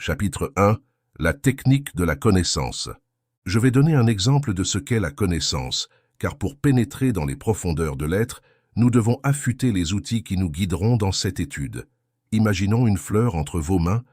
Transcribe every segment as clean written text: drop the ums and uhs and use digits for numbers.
Chapitre 1. La technique de la connaissance. Je vais donner un exemple de ce qu'est la connaissance, car pour pénétrer dans les profondeurs de l'être, nous devons affûter les outils qui nous guideront dans cette étude. Imaginons une fleur entre vos mains,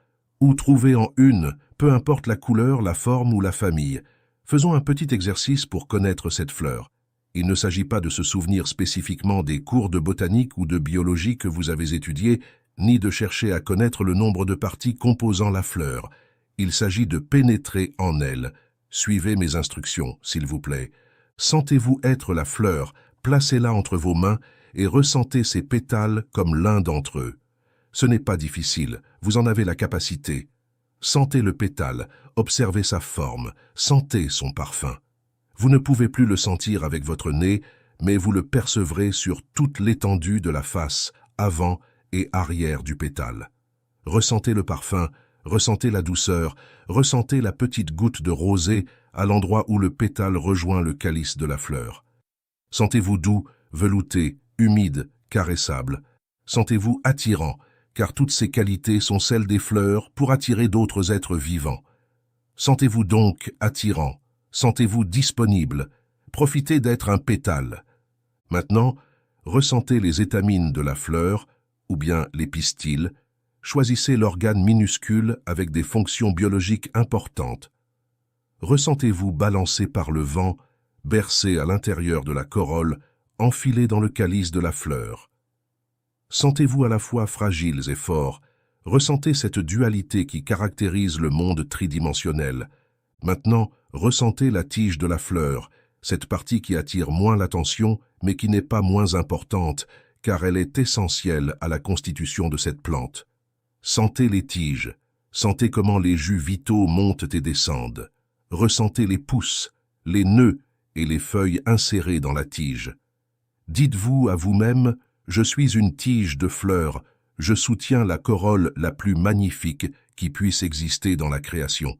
ou trouvez en une, peu importe la couleur, la forme ou la famille. Faisons un petit exercice pour connaître cette fleur. Il ne s'agit pas de se souvenir spécifiquement des cours de botanique ou de biologie que vous avez étudiés, ni de chercher à connaître le nombre de parties composant la fleur. Il s'agit de pénétrer en elle. Suivez mes instructions, s'il vous plaît. Sentez-vous être la fleur, placez-la entre vos mains et ressentez ses pétales comme l'un d'entre eux. Ce n'est pas difficile, vous en avez la capacité. Sentez le pétale, observez sa forme, sentez son parfum. Vous ne pouvez plus le sentir avec votre nez, mais vous le percevrez sur toute l'étendue de la face, avant et arrière du pétale. Ressentez le parfum, ressentez la douceur, ressentez la petite goutte de rosée à l'endroit où le pétale rejoint le calice de la fleur. Sentez-vous doux, velouté, humide, caressable. Sentez-vous attirant, car toutes ces qualités sont celles des fleurs pour attirer d'autres êtres vivants. Sentez-vous donc attirant, sentez-vous disponible, profitez d'être un pétale. Maintenant, ressentez les étamines de la fleur, ou bien les pistils. Choisissez l'organe minuscule avec des fonctions biologiques importantes. Ressentez-vous balancé par le vent, bercé à l'intérieur de la corolle, enfilé dans le calice de la fleur. Sentez-vous à la fois fragiles et forts. Ressentez cette dualité qui caractérise le monde tridimensionnel. Maintenant, ressentez la tige de la fleur, cette partie qui attire moins l'attention, mais qui n'est pas moins importante, car elle est essentielle à la constitution de cette plante. Sentez les tiges, sentez comment les jus vitaux montent et descendent. Ressentez les pousses, les nœuds et les feuilles insérées dans la tige. Dites-vous à vous-même, je suis une tige de fleurs, je soutiens la corolle la plus magnifique qui puisse exister dans la création.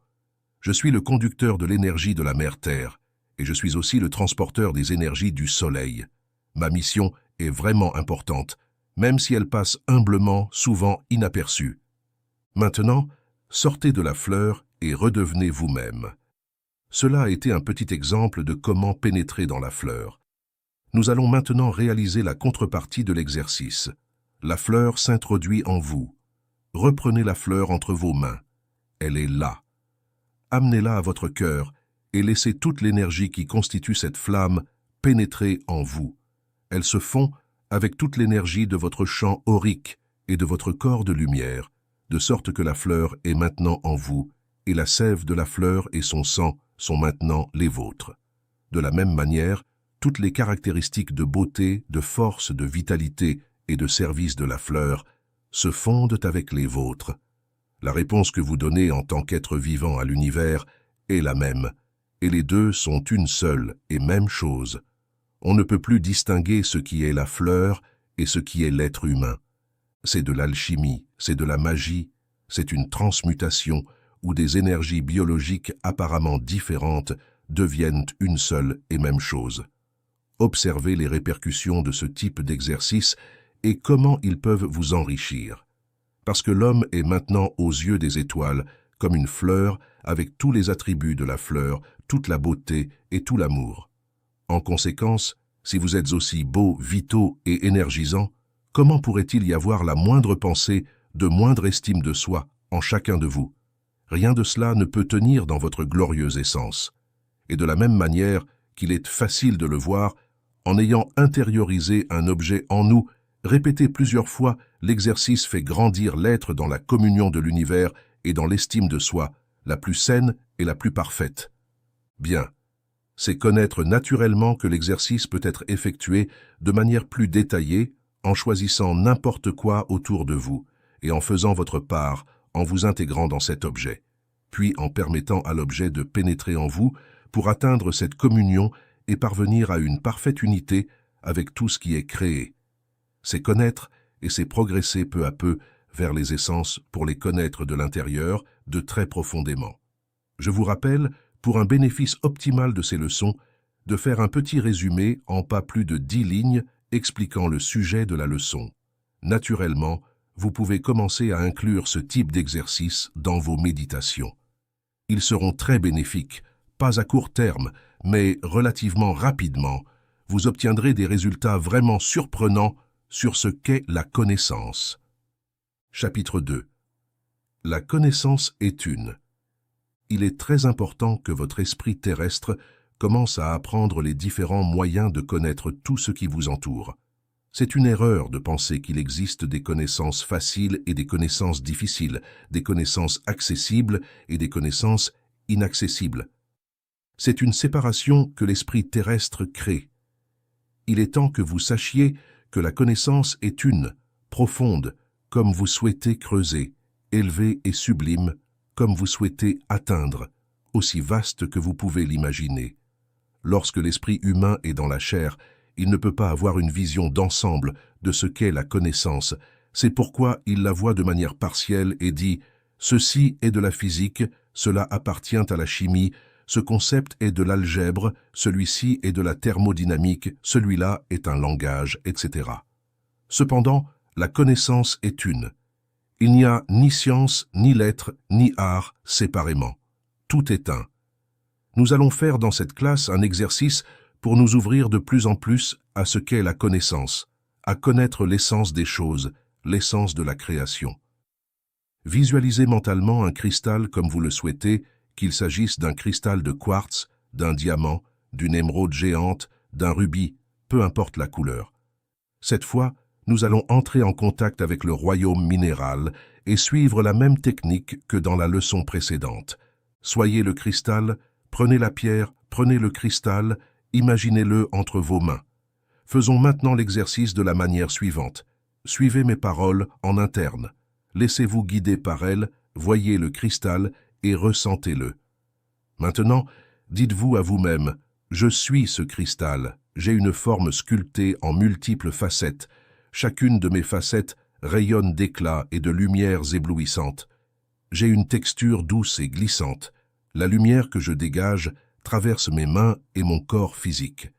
Je suis le conducteur de l'énergie de la mère Terre, et je suis aussi le transporteur des énergies du Soleil. Ma mission est vraiment importante, même si elle passe humblement, souvent inaperçue. Maintenant, sortez de la fleur et redevenez vous-même. Cela a été un petit exemple de comment pénétrer dans la fleur. Nous allons maintenant réaliser la contrepartie de l'exercice. La fleur s'introduit en vous. Reprenez la fleur entre vos mains. Elle est là. Amenez-la à votre cœur et laissez toute l'énergie qui constitue cette flamme pénétrer en vous. Elle se fond avec toute l'énergie de votre champ aurique et de votre corps de lumière, de sorte que la fleur est maintenant en vous, et la sève de la fleur et son sang sont maintenant les vôtres. De la même manière, toutes les caractéristiques de beauté, de force, de vitalité et de service de la fleur se fondent avec les vôtres. La réponse que vous donnez en tant qu'être vivant à l'univers est la même, et les deux sont une seule et même chose. On ne peut plus distinguer ce qui est la fleur et ce qui est l'être humain. C'est de l'alchimie, c'est de la magie, c'est une transmutation où des énergies biologiques apparemment différentes deviennent une seule et même chose. Observez les répercussions de ce type d'exercice et comment ils peuvent vous enrichir. Parce que l'homme est maintenant aux yeux des étoiles, comme une fleur avec tous les attributs de la fleur, toute la beauté et tout l'amour. En conséquence, si vous êtes aussi beaux, vitaux et énergisants, comment pourrait-il y avoir la moindre pensée, de moindre estime de soi en chacun de vous? Rien de cela ne peut tenir dans votre glorieuse essence. Et de la même manière qu'il est facile de le voir, en ayant intériorisé un objet en nous, répété plusieurs fois, l'exercice fait grandir l'être dans la communion de l'univers et dans l'estime de soi, la plus saine et la plus parfaite. Bien. C'est connaître naturellement que l'exercice peut être effectué de manière plus détaillée en choisissant n'importe quoi autour de vous et en faisant votre part, en vous intégrant dans cet objet, puis en permettant à l'objet de pénétrer en vous pour atteindre cette communion et parvenir à une parfaite unité avec tout ce qui est créé. C'est connaître et c'est progresser peu à peu vers les essences pour les connaître de l'intérieur, de très profondément. Je vous rappelle, pour un bénéfice optimal de ces leçons, de faire un petit résumé en pas plus de 10 lignes expliquant le sujet de la leçon. Naturellement, vous pouvez commencer à inclure ce type d'exercice dans vos méditations. Ils seront très bénéfiques, pas à court terme, mais relativement rapidement. Vous obtiendrez des résultats vraiment surprenants sur ce qu'est la connaissance. Chapitre 2. La connaissance est une. Il est très important que votre esprit terrestre commence à apprendre les différents moyens de connaître tout ce qui vous entoure. C'est une erreur de penser qu'il existe des connaissances faciles et des connaissances difficiles, des connaissances accessibles et des connaissances inaccessibles. C'est une séparation que l'esprit terrestre crée. Il est temps que vous sachiez que la connaissance est une, profonde, comme vous souhaitez creuser, élevée et sublime, comme vous souhaitez atteindre, aussi vaste que vous pouvez l'imaginer. Lorsque l'esprit humain est dans la chair, il ne peut pas avoir une vision d'ensemble de ce qu'est la connaissance. C'est pourquoi il la voit de manière partielle et dit « Ceci est de la physique, cela appartient à la chimie, ce concept est de l'algèbre, celui-ci est de la thermodynamique, celui-là est un langage, etc. » Cependant, la connaissance est une. Il n'y a ni science, ni lettres, ni art séparément. Tout est un. Nous allons faire dans cette classe un exercice pour nous ouvrir de plus en plus à ce qu'est la connaissance, à connaître l'essence des choses, l'essence de la création. Visualisez mentalement un cristal comme vous le souhaitez, qu'il s'agisse d'un cristal de quartz, d'un diamant, d'une émeraude géante, d'un rubis, peu importe la couleur. Cette fois, nous allons entrer en contact avec le royaume minéral et suivre la même technique que dans la leçon précédente. Soyez le cristal, prenez la pierre, prenez le cristal, imaginez-le entre vos mains. Faisons maintenant l'exercice de la manière suivante. Suivez mes paroles en interne. Laissez-vous guider par elles, voyez le cristal et ressentez-le. Maintenant, dites-vous à vous-même, « Je suis ce cristal, j'ai une forme sculptée en multiples facettes. Chacune de mes facettes rayonne d'éclats et de lumières éblouissantes. J'ai une texture douce et glissante. La lumière que je dégage traverse mes mains et mon corps physique.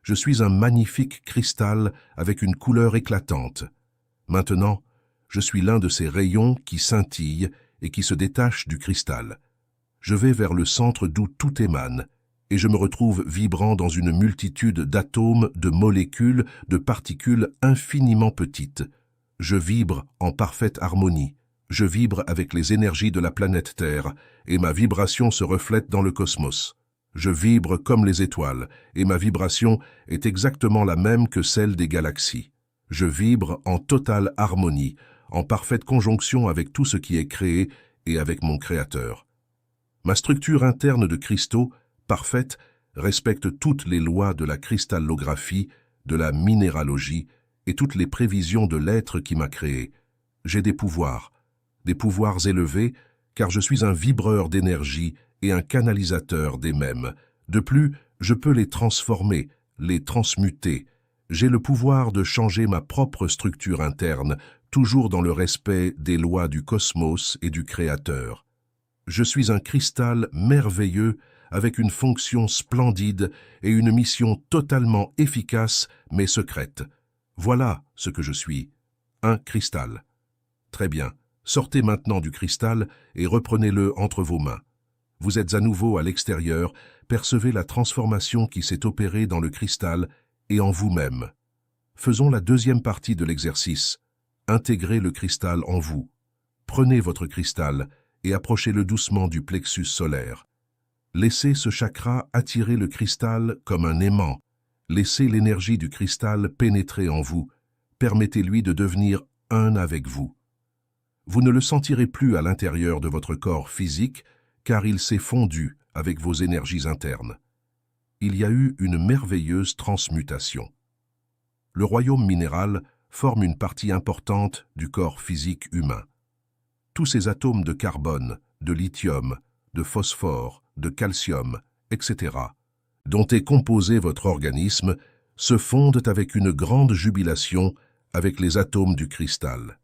Je suis un magnifique cristal avec une couleur éclatante. Maintenant, je suis l'un de ces rayons qui scintillent et qui se détachent du cristal. Je vais vers le centre d'où tout émane, et je me retrouve vibrant dans une multitude d'atomes, de molécules, de particules infiniment petites. Je vibre en parfaite harmonie. Je vibre avec les énergies de la planète Terre, et ma vibration se reflète dans le cosmos. Je vibre comme les étoiles, et ma vibration est exactement la même que celle des galaxies. Je vibre en totale harmonie, en parfaite conjonction avec tout ce qui est créé et avec mon Créateur. Ma structure interne de cristaux, parfaite, respecte toutes les lois de la cristallographie, de la minéralogie et toutes les prévisions de l'être qui m'a créé. J'ai des pouvoirs élevés, car je suis un vibreur d'énergie et un canalisateur des mêmes. De plus, je peux les transformer, les transmuter. J'ai le pouvoir de changer ma propre structure interne, toujours dans le respect des lois du cosmos et du Créateur. Je suis un cristal merveilleux avec une fonction splendide et une mission totalement efficace mais secrète. Voilà ce que je suis, un cristal. Très bien, sortez maintenant du cristal et reprenez-le entre vos mains. Vous êtes à nouveau à l'extérieur, percevez la transformation qui s'est opérée dans le cristal et en vous-même. Faisons la deuxième partie de l'exercice. Intégrez le cristal en vous. Prenez votre cristal et approchez-le doucement du plexus solaire. Laissez ce chakra attirer le cristal comme un aimant. Laissez l'énergie du cristal pénétrer en vous. Permettez-lui de devenir un avec vous. Vous ne le sentirez plus à l'intérieur de votre corps physique, car il s'est fondu avec vos énergies internes. Il y a eu une merveilleuse transmutation. Le royaume minéral forme une partie importante du corps physique humain. Tous ces atomes de carbone, de lithium, de phosphore, de calcium, etc., dont est composé votre organisme, se fondent avec une grande jubilation avec les atomes du cristal.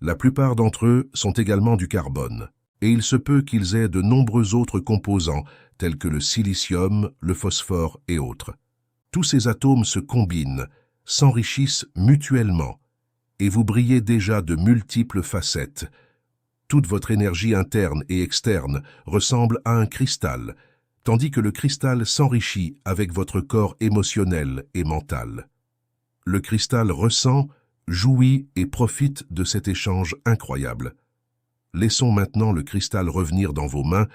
La plupart d'entre eux sont également du carbone, et il se peut qu'ils aient de nombreux autres composants, tels que le silicium, le phosphore et autres. Tous ces atomes se combinent, s'enrichissent mutuellement, et vous brillez déjà de multiples facettes. Toute votre énergie interne et externe ressemble à un cristal, tandis que le cristal s'enrichit avec votre corps émotionnel et mental. Le cristal ressent, jouit et profite de cet échange incroyable. Laissons maintenant le cristal revenir dans vos mains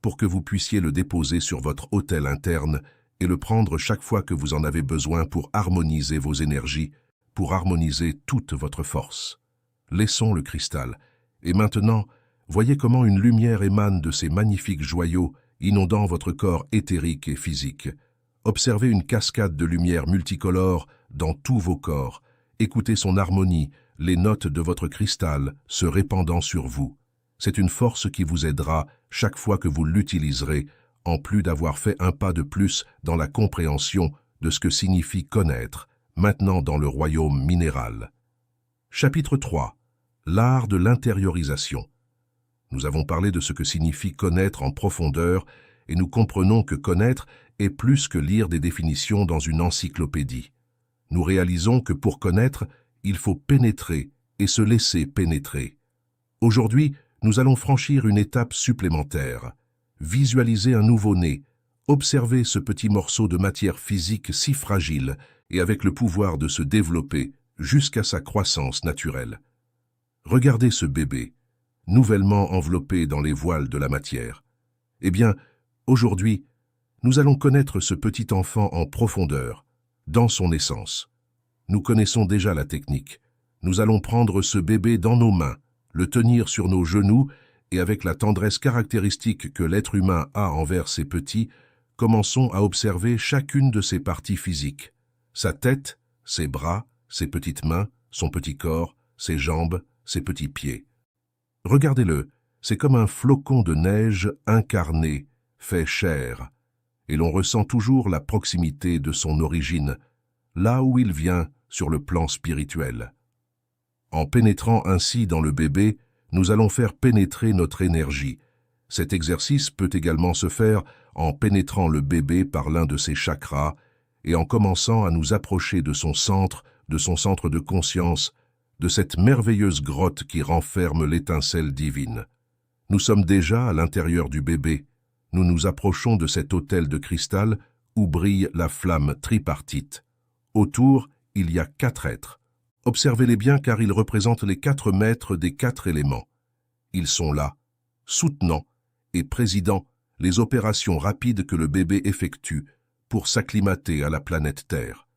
pour que vous puissiez le déposer sur votre autel interne et le prendre chaque fois que vous en avez besoin pour harmoniser vos énergies, pour harmoniser toute votre force. Laissons le cristal. Et maintenant, voyez comment une lumière émane de ces magnifiques joyaux, inondant votre corps éthérique et physique. Observez une cascade de lumière multicolore dans tous vos corps. Écoutez son harmonie, les notes de votre cristal se répandant sur vous. C'est une force qui vous aidera chaque fois que vous l'utiliserez, en plus d'avoir fait un pas de plus dans la compréhension de ce que signifie connaître, maintenant dans le royaume minéral. Chapitre 3. L'art de l'intériorisation. Nous avons parlé de ce que signifie connaître en profondeur et nous comprenons que connaître est plus que lire des définitions dans une encyclopédie. Nous réalisons que pour connaître, il faut pénétrer et se laisser pénétrer. Aujourd'hui, nous allons franchir une étape supplémentaire. Visualiser un nouveau-né, observer ce petit morceau de matière physique si fragile et avec le pouvoir de se développer jusqu'à sa croissance naturelle. Regardez ce bébé, nouvellement enveloppé dans les voiles de la matière. Eh bien, aujourd'hui, nous allons connaître ce petit enfant en profondeur, dans son essence. Nous connaissons déjà la technique. Nous allons prendre ce bébé dans nos mains, le tenir sur nos genoux et avec la tendresse caractéristique que l'être humain a envers ses petits, commençons à observer chacune de ses parties physiques. Sa tête, ses bras, ses petites mains, son petit corps, ses jambes, ses petits pieds. Regardez-le, c'est comme un flocon de neige incarné, fait chair, et l'on ressent toujours la proximité de son origine, là où il vient sur le plan spirituel. En pénétrant ainsi dans le bébé, nous allons faire pénétrer notre énergie. Cet exercice peut également se faire en pénétrant le bébé par l'un de ses chakras et en commençant à nous approcher de son centre de conscience, de cette merveilleuse grotte qui renferme l'étincelle divine. Nous sommes déjà à l'intérieur du bébé. Nous nous approchons de cet autel de cristal où brille la flamme tripartite. Autour, il y a 4 êtres. Observez-les bien car ils représentent les 4 maîtres des 4 éléments. Ils sont là, soutenant et présidant les opérations rapides que le bébé effectue pour s'acclimater à la planète Terre.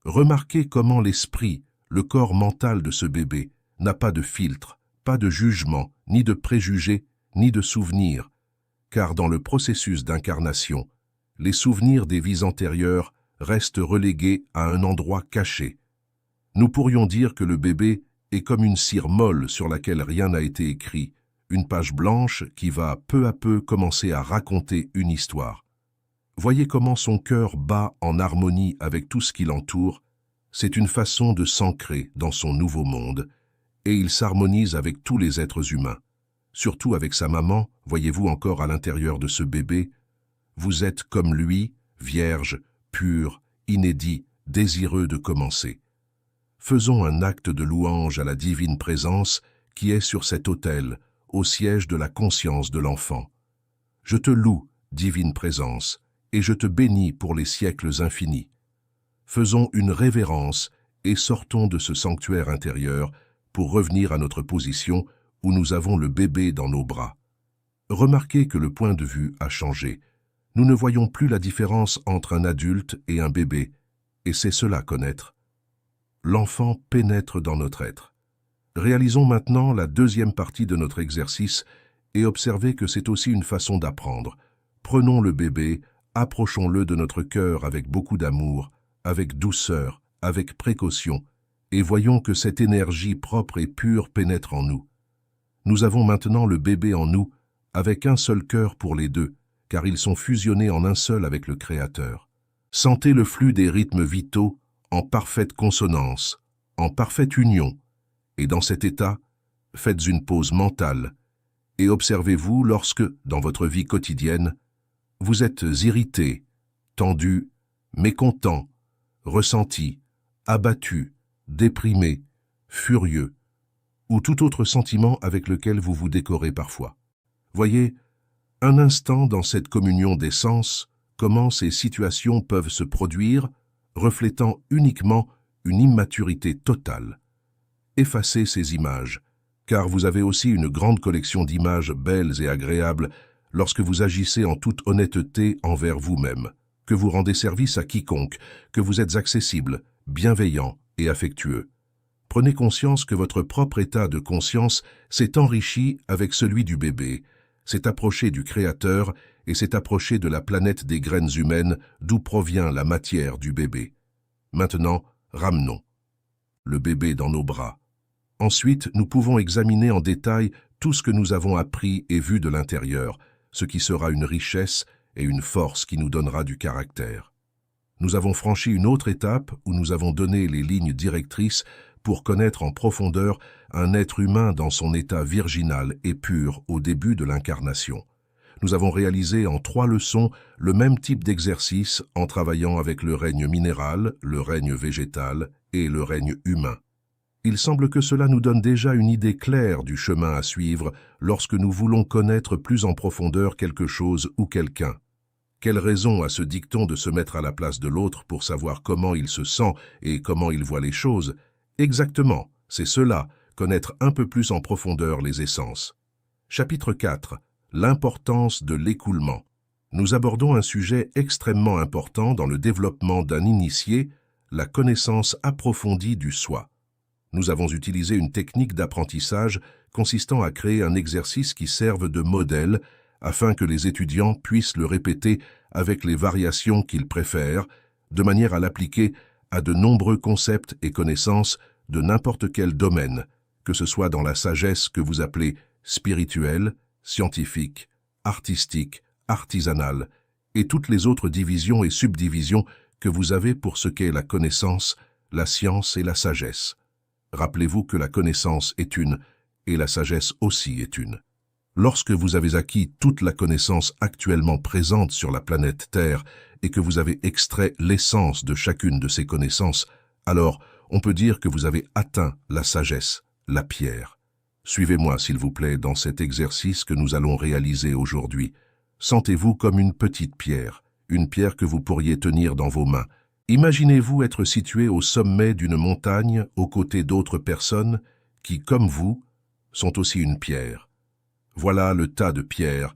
Remarquez comment l'esprit, le corps mental de ce bébé, n'a pas de filtre, pas de jugement, ni de préjugés, ni de souvenirs, car dans le processus d'incarnation, les souvenirs des vies antérieures restent relégués à un endroit caché. Nous pourrions dire que le bébé est comme une cire molle sur laquelle rien n'a été écrit, une page blanche qui va peu à peu commencer à raconter une histoire. Voyez comment son cœur bat en harmonie avec tout ce qui l'entoure. C'est une façon de s'ancrer dans son nouveau monde, et il s'harmonise avec tous les êtres humains. Surtout avec sa maman, voyez-vous encore à l'intérieur de ce bébé, vous êtes comme lui, vierge, pur, inédit, désireux de commencer. Faisons un acte de louange à la divine présence qui est sur cet autel, au siège de la conscience de l'enfant. Je te loue, divine présence, et je te bénis pour les siècles infinis. Faisons une révérence et sortons de ce sanctuaire intérieur pour revenir à notre position où nous avons le bébé dans nos bras. Remarquez que le point de vue a changé. Nous ne voyons plus la différence entre un adulte et un bébé, et c'est cela connaître. L'enfant pénètre dans notre être. Réalisons maintenant la deuxième partie de notre exercice et observez que c'est aussi une façon d'apprendre. Prenons le bébé, approchons-le de notre cœur avec beaucoup d'amour, avec douceur, avec précaution, et voyons que cette énergie propre et pure pénètre en nous. Nous avons maintenant le bébé en nous, avec un seul cœur pour les deux, car ils sont fusionnés en un seul avec le Créateur. Sentez le flux des rythmes vitaux en parfaite consonance, en parfaite union, et dans cet état, faites une pause mentale et observez-vous lorsque, dans votre vie quotidienne, vous êtes irrité, tendu, mécontent, ressenti, abattu, déprimé, furieux, ou tout autre sentiment avec lequel vous vous décorez parfois. Voyez, un instant dans cette communion des sens, comment ces situations peuvent se produire, reflétant uniquement une immaturité totale. Effacez ces images, car vous avez aussi une grande collection d'images belles et agréables lorsque vous agissez en toute honnêteté envers vous-même, que vous rendez service à quiconque, que vous êtes accessible, bienveillant et affectueux. Prenez conscience que votre propre état de conscience s'est enrichi avec celui du bébé, s'est approché du Créateur et s'est approché de la planète des graines humaines d'où provient la matière du bébé. Maintenant, ramenons le bébé dans nos bras. Ensuite, nous pouvons examiner en détail tout ce que nous avons appris et vu de l'intérieur, ce qui sera une richesse et une force qui nous donnera du caractère. Nous avons franchi une autre étape où nous avons donné les lignes directrices pour connaître en profondeur un être humain dans son état virginal et pur au début de l'incarnation. Nous avons réalisé en 3 leçons le même type d'exercice en travaillant avec le règne minéral, le règne végétal et le règne humain. Il semble que cela nous donne déjà une idée claire du chemin à suivre lorsque nous voulons connaître plus en profondeur quelque chose ou quelqu'un. Quelle raison a ce dicton de se mettre à la place de l'autre pour savoir comment il se sent et comment il voit les choses? Exactement, c'est cela, connaître un peu plus en profondeur les essences. Chapitre 4. L'importance de l'écoulement. Nous abordons un sujet extrêmement important dans le développement d'un initié, la connaissance approfondie du soi. Nous avons utilisé une technique d'apprentissage consistant à créer un exercice qui serve de modèle afin que les étudiants puissent le répéter avec les variations qu'ils préfèrent, de manière à l'appliquer à de nombreux concepts et connaissances de n'importe quel domaine, que ce soit dans la sagesse que vous appelez spirituelle, scientifique, artistique, artisanale, et toutes les autres divisions et subdivisions que vous avez pour ce qu'est la connaissance, la science et la sagesse. Rappelez-vous que la connaissance est une, et la sagesse aussi est une. Lorsque vous avez acquis toute la connaissance actuellement présente sur la planète Terre et que vous avez extrait l'essence de chacune de ces connaissances, alors on peut dire que vous avez atteint la sagesse, la pierre. Suivez-moi, s'il vous plaît, dans cet exercice que nous allons réaliser aujourd'hui. Sentez-vous comme une petite pierre, une pierre que vous pourriez tenir dans vos mains. Imaginez-vous être situé au sommet d'une montagne aux côtés d'autres personnes qui, comme vous, sont aussi une pierre. Voilà le tas de pierres,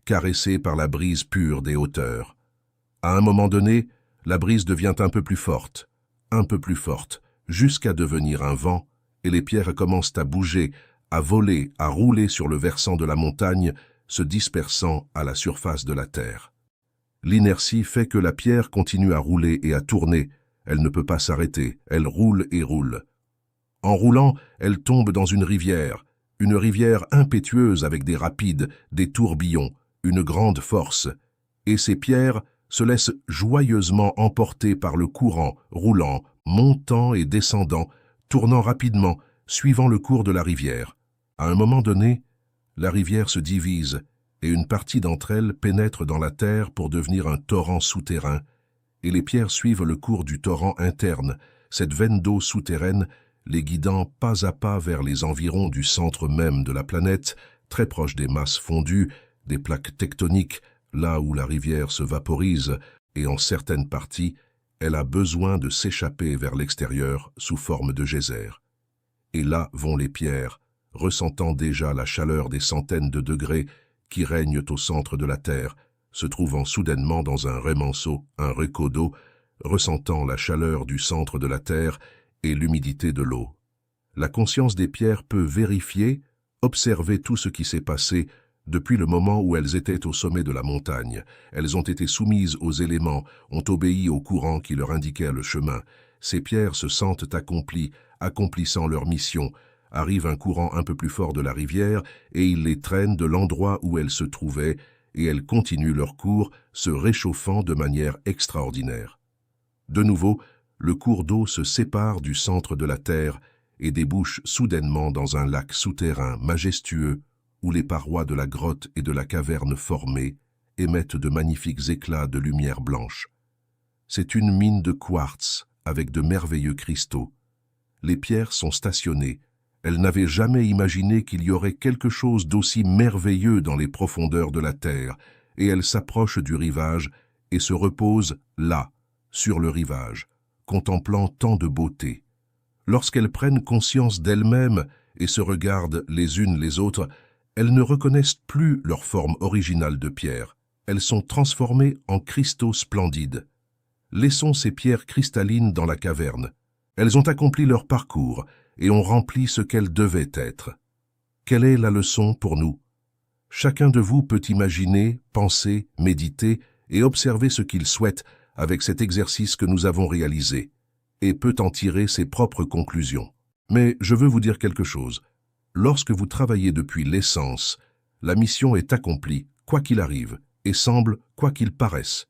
caressé par la brise pure des hauteurs. À un moment donné, la brise devient un peu plus forte, jusqu'à devenir un vent, et les pierres commencent à bouger, à voler, à rouler sur le versant de la montagne, se dispersant à la surface de la terre. L'inertie fait que la pierre continue à rouler et à tourner, elle ne peut pas s'arrêter, elle roule et roule. En roulant, elle tombe dans une rivière impétueuse avec des rapides, des tourbillons, une grande force, et ces pierres se laissent joyeusement emporter par le courant, roulant, montant et descendant, tournant rapidement, suivant le cours de la rivière. À un moment donné, la rivière se divise, et une partie d'entre elles pénètre dans la terre pour devenir un torrent souterrain, et les pierres suivent le cours du torrent interne, cette veine d'eau souterraine, les guidant pas à pas vers les environs du centre même de la planète, très proche des masses fondues, des plaques tectoniques, là où la rivière se vaporise, et en certaines parties, elle a besoin de s'échapper vers l'extérieur sous forme de geyser. Et là vont les pierres, ressentant déjà la chaleur des centaines de degrés qui règnent au centre de la Terre, se trouvant soudainement dans un remanceau, un reco d'eau, ressentant la chaleur du centre de la Terre et l'humidité de l'eau. La conscience des pierres peut vérifier, observer tout ce qui s'est passé depuis le moment où elles étaient au sommet de la montagne. Elles ont été soumises aux éléments, ont obéi au courant qui leur indiquait le chemin. Ces pierres se sentent accomplies, accomplissant leur mission. Arrive un courant un peu plus fort de la rivière et il les traîne de l'endroit où elles se trouvaient et elles continuent leur cours, se réchauffant de manière extraordinaire. De nouveau, le cours d'eau se sépare du centre de la Terre et débouche soudainement dans un lac souterrain majestueux où les parois de la grotte et de la caverne formées émettent de magnifiques éclats de lumière blanche. C'est une mine de quartz avec de merveilleux cristaux. Les pierres sont stationnées. Elles n'avaient jamais imaginé qu'il y aurait quelque chose d'aussi merveilleux dans les profondeurs de la terre, et elles s'approchent du rivage et se reposent là, sur le rivage, contemplant tant de beauté. Lorsqu'elles prennent conscience d'elles-mêmes et se regardent les unes les autres, elles ne reconnaissent plus leur forme originale de pierre. Elles sont transformées en cristaux splendides. Laissons ces pierres cristallines dans la caverne. Elles ont accompli leur parcours et ont rempli ce qu'elles devaient être. Quelle est la leçon pour nous? Chacun de vous peut imaginer, penser, méditer et observer ce qu'il souhaite avec cet exercice que nous avons réalisé, et peut en tirer ses propres conclusions. Mais je veux vous dire quelque chose. Lorsque vous travaillez depuis l'essence, la mission est accomplie, quoi qu'il arrive, et semble quoi qu'il paraisse.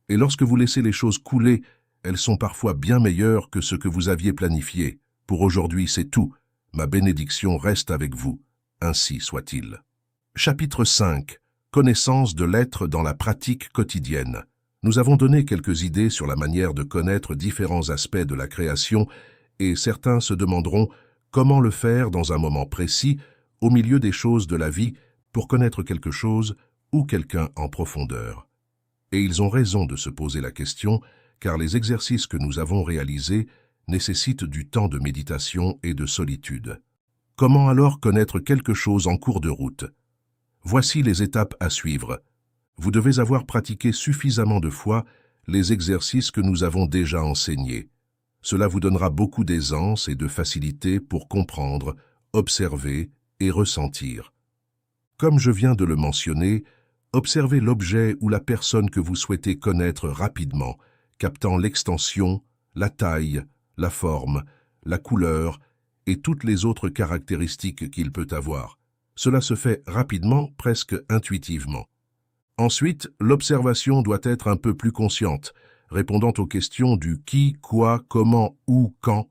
Et lorsque vous laissez les choses couler, elles sont parfois bien meilleures que ce que vous aviez planifié. Pour aujourd'hui, c'est tout. Ma bénédiction reste avec vous. Ainsi soit-il. Chapitre 5. Connaissance de l'être dans la pratique quotidienne. Nous avons donné quelques idées sur la manière de connaître différents aspects de la création, et certains se demanderont comment le faire dans un moment précis, au milieu des choses de la vie, pour connaître quelque chose ou quelqu'un en profondeur. Et ils ont raison de se poser la question, car les exercices que nous avons réalisés nécessitent du temps de méditation et de solitude. Comment alors connaître quelque chose en cours de route? Voici les étapes à suivre. Vous devez avoir pratiqué suffisamment de fois les exercices que nous avons déjà enseignés. Cela vous donnera beaucoup d'aisance et de facilité pour comprendre, observer et ressentir. Comme je viens de le mentionner, observez l'objet ou la personne que vous souhaitez connaître rapidement, captant l'extension, la taille, la forme, la couleur et toutes les autres caractéristiques qu'il peut avoir. Cela se fait rapidement, presque intuitivement. Ensuite, l'observation doit être un peu plus consciente, répondant aux questions du qui, quoi, comment, où, quand,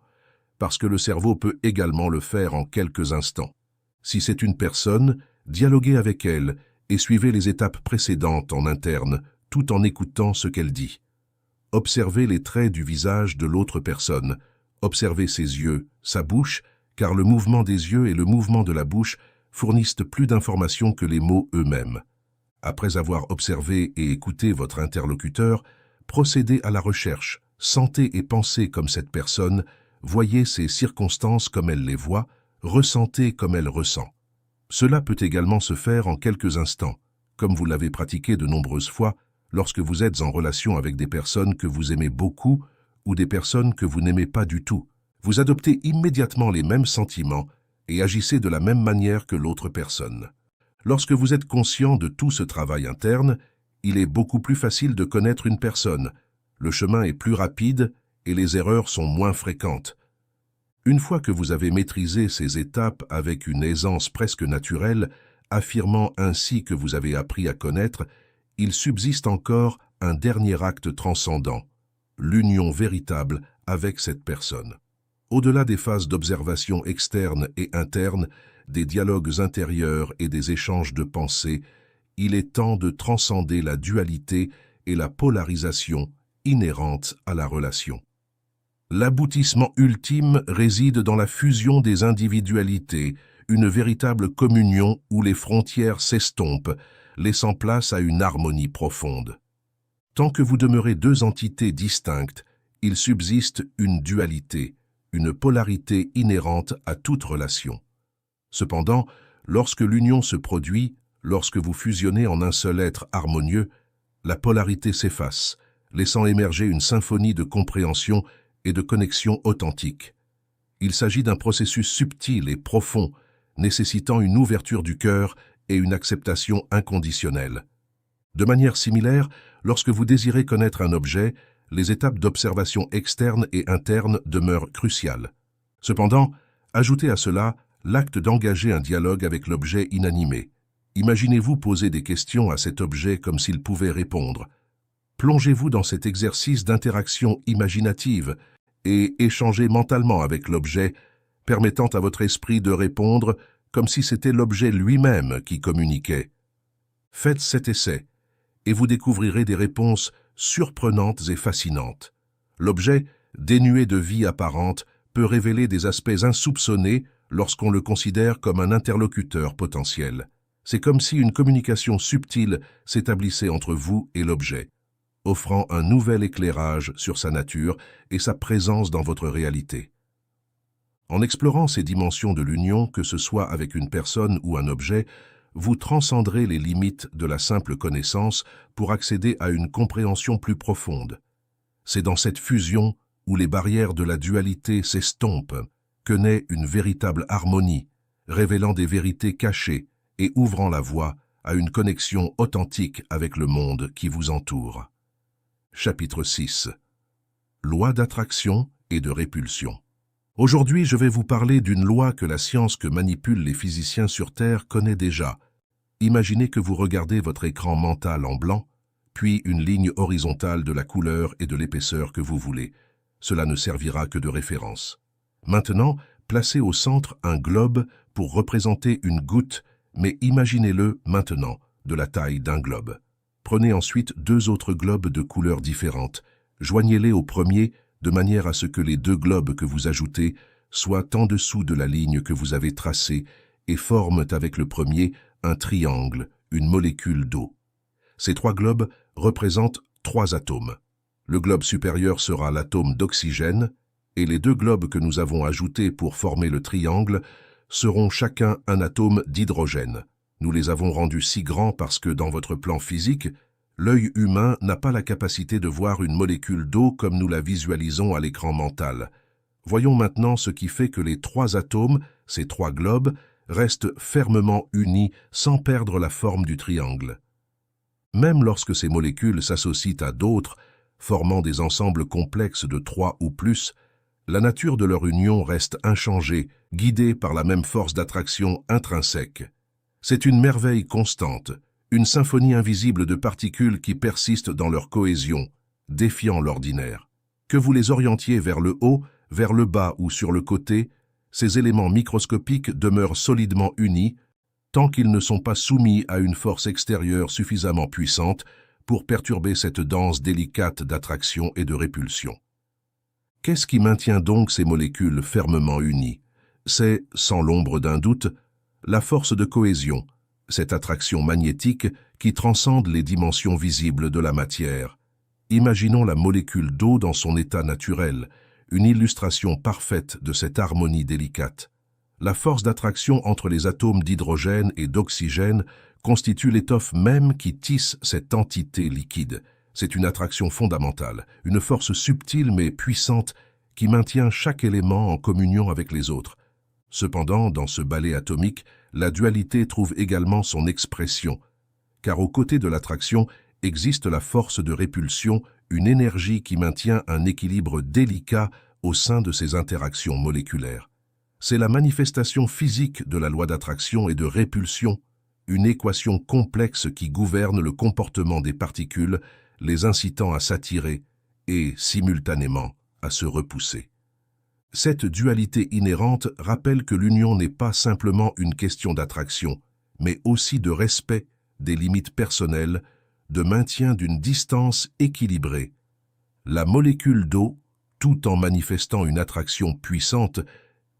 parce que le cerveau peut également le faire en quelques instants. Si c'est une personne, dialoguez avec elle et suivez les étapes précédentes en interne, tout en écoutant ce qu'elle dit. Observez les traits du visage de l'autre personne, observez ses yeux, sa bouche, car le mouvement des yeux et le mouvement de la bouche fournissent plus d'informations que les mots eux-mêmes. Après avoir observé et écouté votre interlocuteur, procédez à la recherche, sentez et pensez comme cette personne, voyez ces circonstances comme elle les voit, ressentez comme elle ressent. Cela peut également se faire en quelques instants, comme vous l'avez pratiqué de nombreuses fois lorsque vous êtes en relation avec des personnes que vous aimez beaucoup ou des personnes que vous n'aimez pas du tout. Vous adoptez immédiatement les mêmes sentiments et agissez de la même manière que l'autre personne. Lorsque vous êtes conscient de tout ce travail interne, il est beaucoup plus facile de connaître une personne. Le chemin est plus rapide et les erreurs sont moins fréquentes. Une fois que vous avez maîtrisé ces étapes avec une aisance presque naturelle, affirmant ainsi que vous avez appris à connaître, il subsiste encore un dernier acte transcendant, l'union véritable avec cette personne. Au-delà des phases d'observation externe et interne, des dialogues intérieurs et des échanges de pensées, il est temps de transcender la dualité et la polarisation inhérentes à la relation. L'aboutissement ultime réside dans la fusion des individualités, une véritable communion où les frontières s'estompent, laissant place à une harmonie profonde. Tant que vous demeurez deux entités distinctes, il subsiste une dualité, une polarité inhérente à toute relation. Cependant, lorsque l'union se produit, lorsque vous fusionnez en un seul être harmonieux, la polarité s'efface, laissant émerger une symphonie de compréhension et de connexion authentique. Il s'agit d'un processus subtil et profond, nécessitant une ouverture du cœur et une acceptation inconditionnelle. De manière similaire, lorsque vous désirez connaître un objet, les étapes d'observation externe et interne demeurent cruciales. Cependant, ajoutez à cela l'acte d'engager un dialogue avec l'objet inanimé. Imaginez-vous poser des questions à cet objet comme s'il pouvait répondre. Plongez-vous dans cet exercice d'interaction imaginative et échangez mentalement avec l'objet, permettant à votre esprit de répondre comme si c'était l'objet lui-même qui communiquait. Faites cet essai, et vous découvrirez des réponses surprenantes et fascinantes. L'objet, dénué de vie apparente, peut révéler des aspects insoupçonnés lorsqu'on le considère comme un interlocuteur potentiel. C'est comme si une communication subtile s'établissait entre vous et l'objet, offrant un nouvel éclairage sur sa nature et sa présence dans votre réalité. En explorant ces dimensions de l'union, que ce soit avec une personne ou un objet, vous transcenderez les limites de la simple connaissance pour accéder à une compréhension plus profonde. C'est dans cette fusion où les barrières de la dualité s'estompent que naît une véritable harmonie, révélant des vérités cachées et ouvrant la voie à une connexion authentique avec le monde qui vous entoure. Chapitre 6. Loi d'attraction et de répulsion. Aujourd'hui, je vais vous parler d'une loi que la science que manipulent les physiciens sur Terre connaît déjà. Imaginez que vous regardez votre écran mental en blanc, puis une ligne horizontale de la couleur et de l'épaisseur que vous voulez. Cela ne servira que de référence. Maintenant, placez au centre un globe pour représenter une goutte, mais imaginez-le maintenant de la taille d'un globe. Prenez ensuite deux autres globes de couleurs différentes. Joignez-les au premier de manière à ce que les deux globes que vous ajoutez soient en dessous de la ligne que vous avez tracée et forment avec le premier un triangle, une molécule d'eau. Ces trois globes représentent trois atomes. Le globe supérieur sera l'atome d'oxygène et les deux globes que nous avons ajoutés pour former le triangle seront chacun un atome d'hydrogène. Nous les avons rendus si grands parce que dans votre plan physique, l'œil humain n'a pas la capacité de voir une molécule d'eau comme nous la visualisons à l'écran mental. Voyons maintenant ce qui fait que les trois atomes, ces trois globes, restent fermement unis sans perdre la forme du triangle. Même lorsque ces molécules s'associent à d'autres, formant des ensembles complexes de 3 ou plus, la nature de leur union reste inchangée, guidée par la même force d'attraction intrinsèque. C'est une merveille constante, une symphonie invisible de particules qui persistent dans leur cohésion, défiant l'ordinaire. Que vous les orientiez vers le haut, vers le bas ou sur le côté, ces éléments microscopiques demeurent solidement unis, tant qu'ils ne sont pas soumis à une force extérieure suffisamment puissante pour perturber cette danse délicate d'attraction et de répulsion. Qu'est-ce qui maintient donc ces molécules fermement unies? C'est, sans l'ombre d'un doute, la force de cohésion, cette attraction magnétique qui transcende les dimensions visibles de la matière. Imaginons la molécule d'eau dans son état naturel, une illustration parfaite de cette harmonie délicate. La force d'attraction entre les atomes d'hydrogène et d'oxygène constitue l'étoffe même qui tisse cette entité liquide. C'est une attraction fondamentale, une force subtile mais puissante qui maintient chaque élément en communion avec les autres. Cependant, dans ce ballet atomique, la dualité trouve également son expression, car aux côtés de l'attraction existe la force de répulsion, une énergie qui maintient un équilibre délicat au sein de ces interactions moléculaires. C'est la manifestation physique de la loi d'attraction et de répulsion, une équation complexe qui gouverne le comportement des particules, les incitant à s'attirer et, simultanément, à se repousser. Cette dualité inhérente rappelle que l'union n'est pas simplement une question d'attraction, mais aussi de respect des limites personnelles, de maintien d'une distance équilibrée. La molécule d'eau, tout en manifestant une attraction puissante,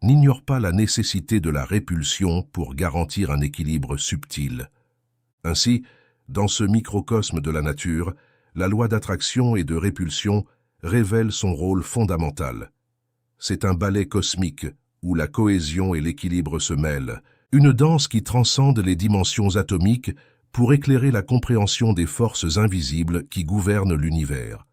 n'ignore pas la nécessité de la répulsion pour garantir un équilibre subtil. Ainsi, dans ce microcosme de la nature, la loi d'attraction et de répulsion révèle son rôle fondamental. C'est un ballet cosmique où la cohésion et l'équilibre se mêlent, une danse qui transcende les dimensions atomiques pour éclairer la compréhension des forces invisibles qui gouvernent l'univers.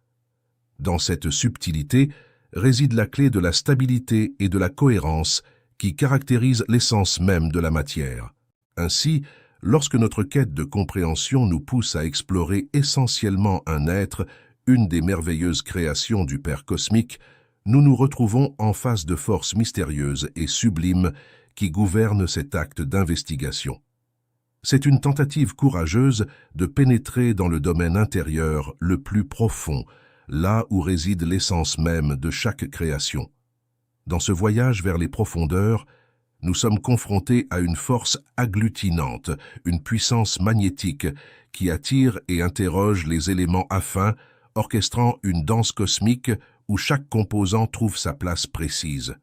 Dans cette subtilité réside la clé de la stabilité et de la cohérence qui caractérise l'essence même de la matière. Ainsi, lorsque notre quête de compréhension nous pousse à explorer essentiellement un être, une des merveilleuses créations du Père cosmique, nous nous retrouvons en face de forces mystérieuses et sublimes qui gouvernent cet acte d'investigation. C'est une tentative courageuse de pénétrer dans le domaine intérieur le plus profond, là où réside l'essence même de chaque création. Dans ce voyage vers les profondeurs, nous sommes confrontés à une force agglutinante, une puissance magnétique qui attire et interroge les éléments affins, orchestrant une danse cosmique où chaque composant trouve sa place précise.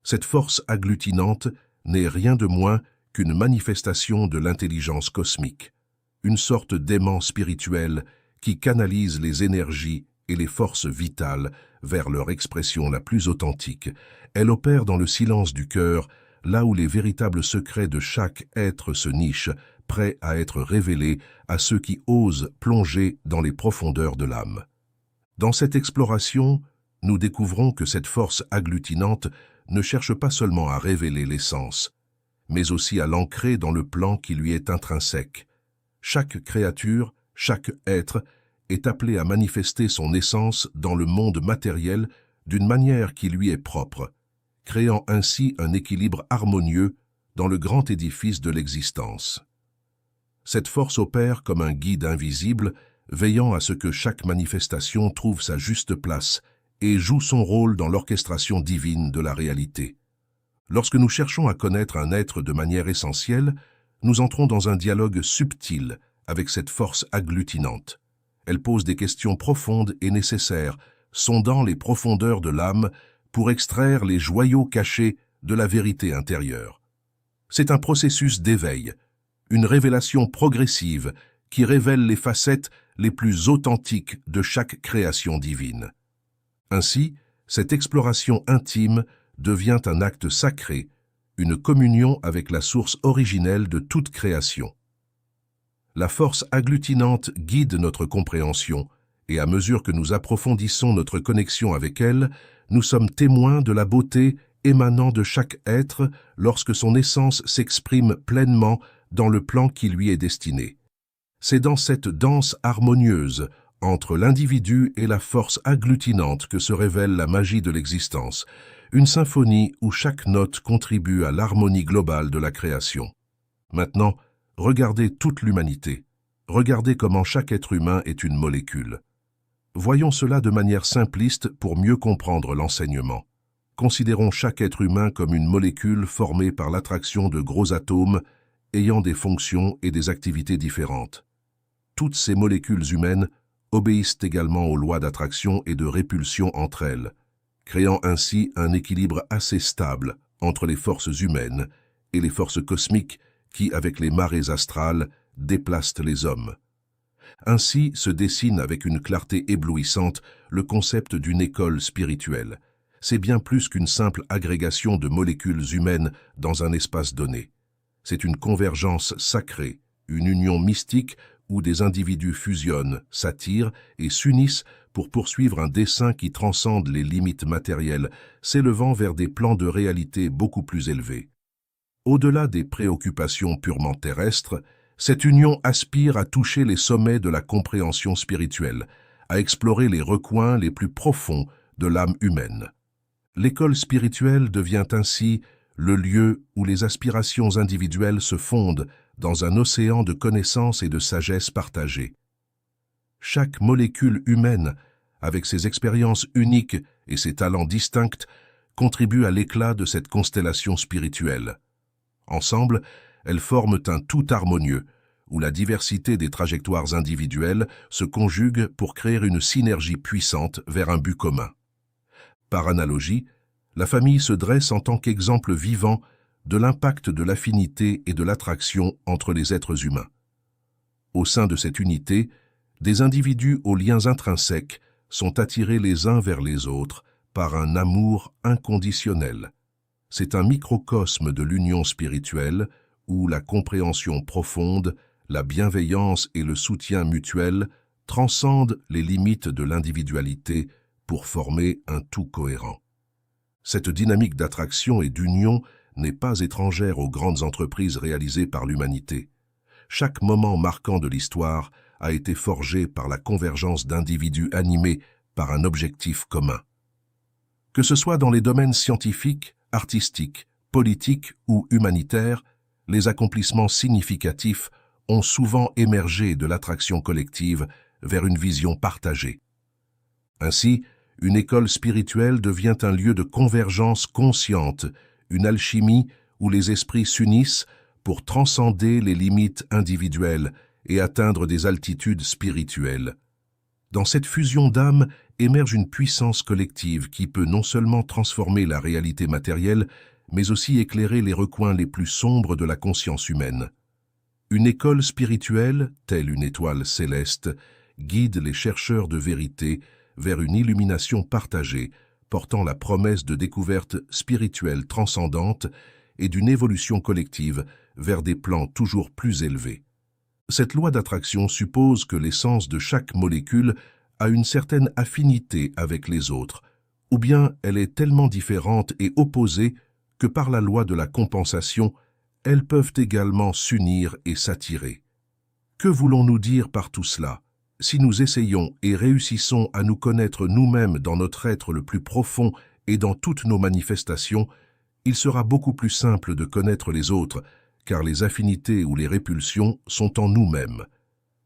Cette force agglutinante n'est rien de moins qu'une manifestation de l'intelligence cosmique, une sorte d'aimant spirituel qui canalise les énergies et les forces vitales vers leur expression la plus authentique. Elle opère dans le silence du cœur, là où les véritables secrets de chaque être se nichent, prêts à être révélés à ceux qui osent plonger dans les profondeurs de l'âme. Dans cette exploration, nous découvrons que cette force agglutinante ne cherche pas seulement à révéler l'essence, mais aussi à l'ancrer dans le plan qui lui est intrinsèque. Chaque créature, chaque être, est appelé à manifester son essence dans le monde matériel d'une manière qui lui est propre, créant ainsi un équilibre harmonieux dans le grand édifice de l'existence. Cette force opère comme un guide invisible, veillant à ce que chaque manifestation trouve sa juste place et joue son rôle dans l'orchestration divine de la réalité. Lorsque nous cherchons à connaître un être de manière essentielle, nous entrons dans un dialogue subtil avec cette force agglutinante. Elle pose des questions profondes et nécessaires, sondant les profondeurs de l'âme pour extraire les joyaux cachés de la vérité intérieure. C'est un processus d'éveil, une révélation progressive qui révèle les facettes les plus authentiques de chaque création divine. Ainsi, cette exploration intime devient un acte sacré, une communion avec la source originelle de toute création. La force agglutinante guide notre compréhension, et à mesure que nous approfondissons notre connexion avec elle, nous sommes témoins de la beauté émanant de chaque être lorsque son essence s'exprime pleinement dans le plan qui lui est destiné. C'est dans cette danse harmonieuse entre l'individu et la force agglutinante que se révèle la magie de l'existence, une symphonie où chaque note contribue à l'harmonie globale de la création. Maintenant, regardez toute l'humanité. Regardez comment chaque être humain est une molécule. Voyons cela de manière simpliste pour mieux comprendre l'enseignement. Considérons chaque être humain comme une molécule formée par l'attraction de gros atomes ayant des fonctions et des activités différentes. Toutes ces molécules humaines obéissent également aux lois d'attraction et de répulsion entre elles, créant ainsi un équilibre assez stable entre les forces humaines et les forces cosmiques qui, avec les marées astrales, déplacent les hommes. Ainsi se dessine avec une clarté éblouissante le concept d'une école spirituelle. C'est bien plus qu'une simple agrégation de molécules humaines dans un espace donné. C'est une convergence sacrée, une union mystique où des individus fusionnent, s'attirent et s'unissent pour poursuivre un dessein qui transcende les limites matérielles, s'élevant vers des plans de réalité beaucoup plus élevés. Au-delà des préoccupations purement terrestres, cette union aspire à toucher les sommets de la compréhension spirituelle, à explorer les recoins les plus profonds de l'âme humaine. L'école spirituelle devient ainsi le lieu où les aspirations individuelles se fondent dans un océan de connaissances et de sagesse partagée. Chaque molécule humaine, avec ses expériences uniques et ses talents distincts, contribue à l'éclat de cette constellation spirituelle. Ensemble, elles forment un tout harmonieux, où la diversité des trajectoires individuelles se conjugue pour créer une synergie puissante vers un but commun. Par analogie, la famille se dresse en tant qu'exemple vivant de l'impact de l'affinité et de l'attraction entre les êtres humains. Au sein de cette unité, des individus aux liens intrinsèques sont attirés les uns vers les autres par un amour inconditionnel. C'est un microcosme de l'union spirituelle où la compréhension profonde, la bienveillance et le soutien mutuel transcendent les limites de l'individualité pour former un tout cohérent. Cette dynamique d'attraction et d'union n'est pas étrangère aux grandes entreprises réalisées par l'humanité. Chaque moment marquant de l'histoire a été forgé par la convergence d'individus animés par un objectif commun. Que ce soit dans les domaines scientifiques, artistiques, politiques ou humanitaires, les accomplissements significatifs ont souvent émergé de l'attraction collective vers une vision partagée. Ainsi, une école spirituelle devient un lieu de convergence consciente, une alchimie où les esprits s'unissent pour transcender les limites individuelles et atteindre des altitudes spirituelles. Dans cette fusion d'âmes émerge une puissance collective qui peut non seulement transformer la réalité matérielle, mais aussi éclairer les recoins les plus sombres de la conscience humaine. Une école spirituelle, telle une étoile céleste, guide les chercheurs de vérité vers une illumination partagée, portant la promesse de découvertes spirituelles transcendantes et d'une évolution collective vers des plans toujours plus élevés. Cette loi d'attraction suppose que l'essence de chaque molécule a une certaine affinité avec les autres, ou bien elle est tellement différente et opposée que par la loi de la compensation, elles peuvent également s'unir et s'attirer. Que voulons-nous dire par tout cela? Si nous essayons et réussissons à nous connaître nous-mêmes dans notre être le plus profond et dans toutes nos manifestations, il sera beaucoup plus simple de connaître les autres, car les affinités ou les répulsions sont en nous-mêmes.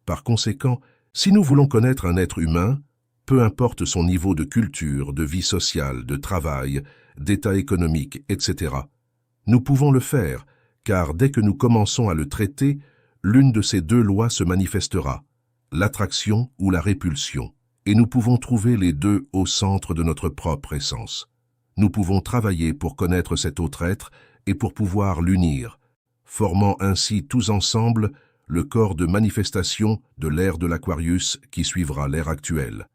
Par conséquent, si nous voulons connaître un être humain, peu importe son niveau de culture, de vie sociale, de travail, d'état économique, etc., nous pouvons le faire, car dès que nous commençons à le traiter, l'une de ces deux lois se manifestera, l'attraction ou la répulsion, et nous pouvons trouver les deux au centre de notre propre essence. Nous pouvons travailler pour connaître cet autre être et pour pouvoir l'unir, formant ainsi tous ensemble le corps de manifestation de l'ère de l'Aquarius qui suivra l'ère actuelle.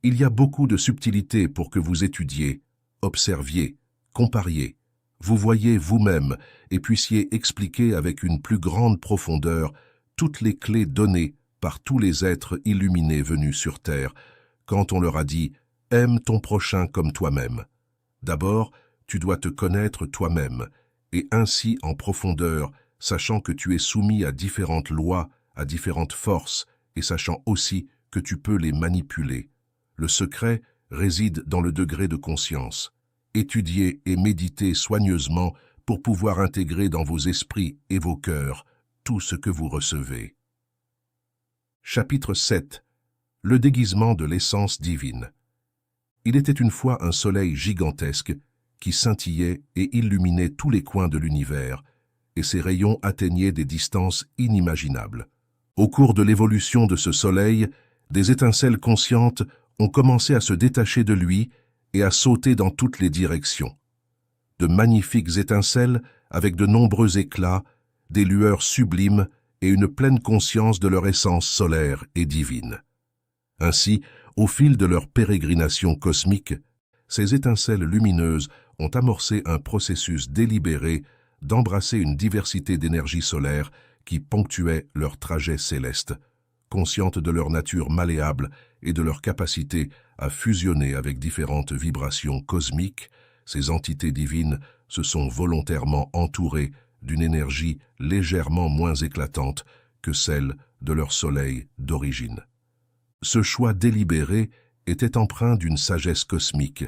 Il y a beaucoup de subtilités pour que vous étudiez, observiez, compariez, vous voyez vous-même et puissiez expliquer avec une plus grande profondeur toutes les clés données par tous les êtres illuminés venus sur Terre, quand on leur a dit « Aime ton prochain comme toi-même ». D'abord, tu dois te connaître toi-même, et ainsi en profondeur, sachant que tu es soumis à différentes lois, à différentes forces, et sachant aussi que tu peux les manipuler. Le secret réside dans le degré de conscience. Étudiez et méditez soigneusement pour pouvoir intégrer dans vos esprits et vos cœurs tout ce que vous recevez. Chapitre 7. Le déguisement de l'essence divine. Il était une fois un soleil gigantesque qui scintillait et illuminait tous les coins de l'univers, et ses rayons atteignaient des distances inimaginables. Au cours de l'évolution de ce soleil, des étincelles conscientes ont commencé à se détacher de lui et à sauter dans toutes les directions. De magnifiques étincelles avec de nombreux éclats, des lueurs sublimes et une pleine conscience de leur essence solaire et divine. Ainsi, au fil de leur pérégrination cosmique, ces étincelles lumineuses ont amorcé un processus délibéré d'embrasser une diversité d'énergies solaires qui ponctuaient leur trajet céleste, conscientes de leur nature malléable et de leur capacité à fusionner avec différentes vibrations cosmiques. Ces entités divines se sont volontairement entourées d'une énergie légèrement moins éclatante que celle de leur soleil d'origine. Ce choix délibéré était empreint d'une sagesse cosmique,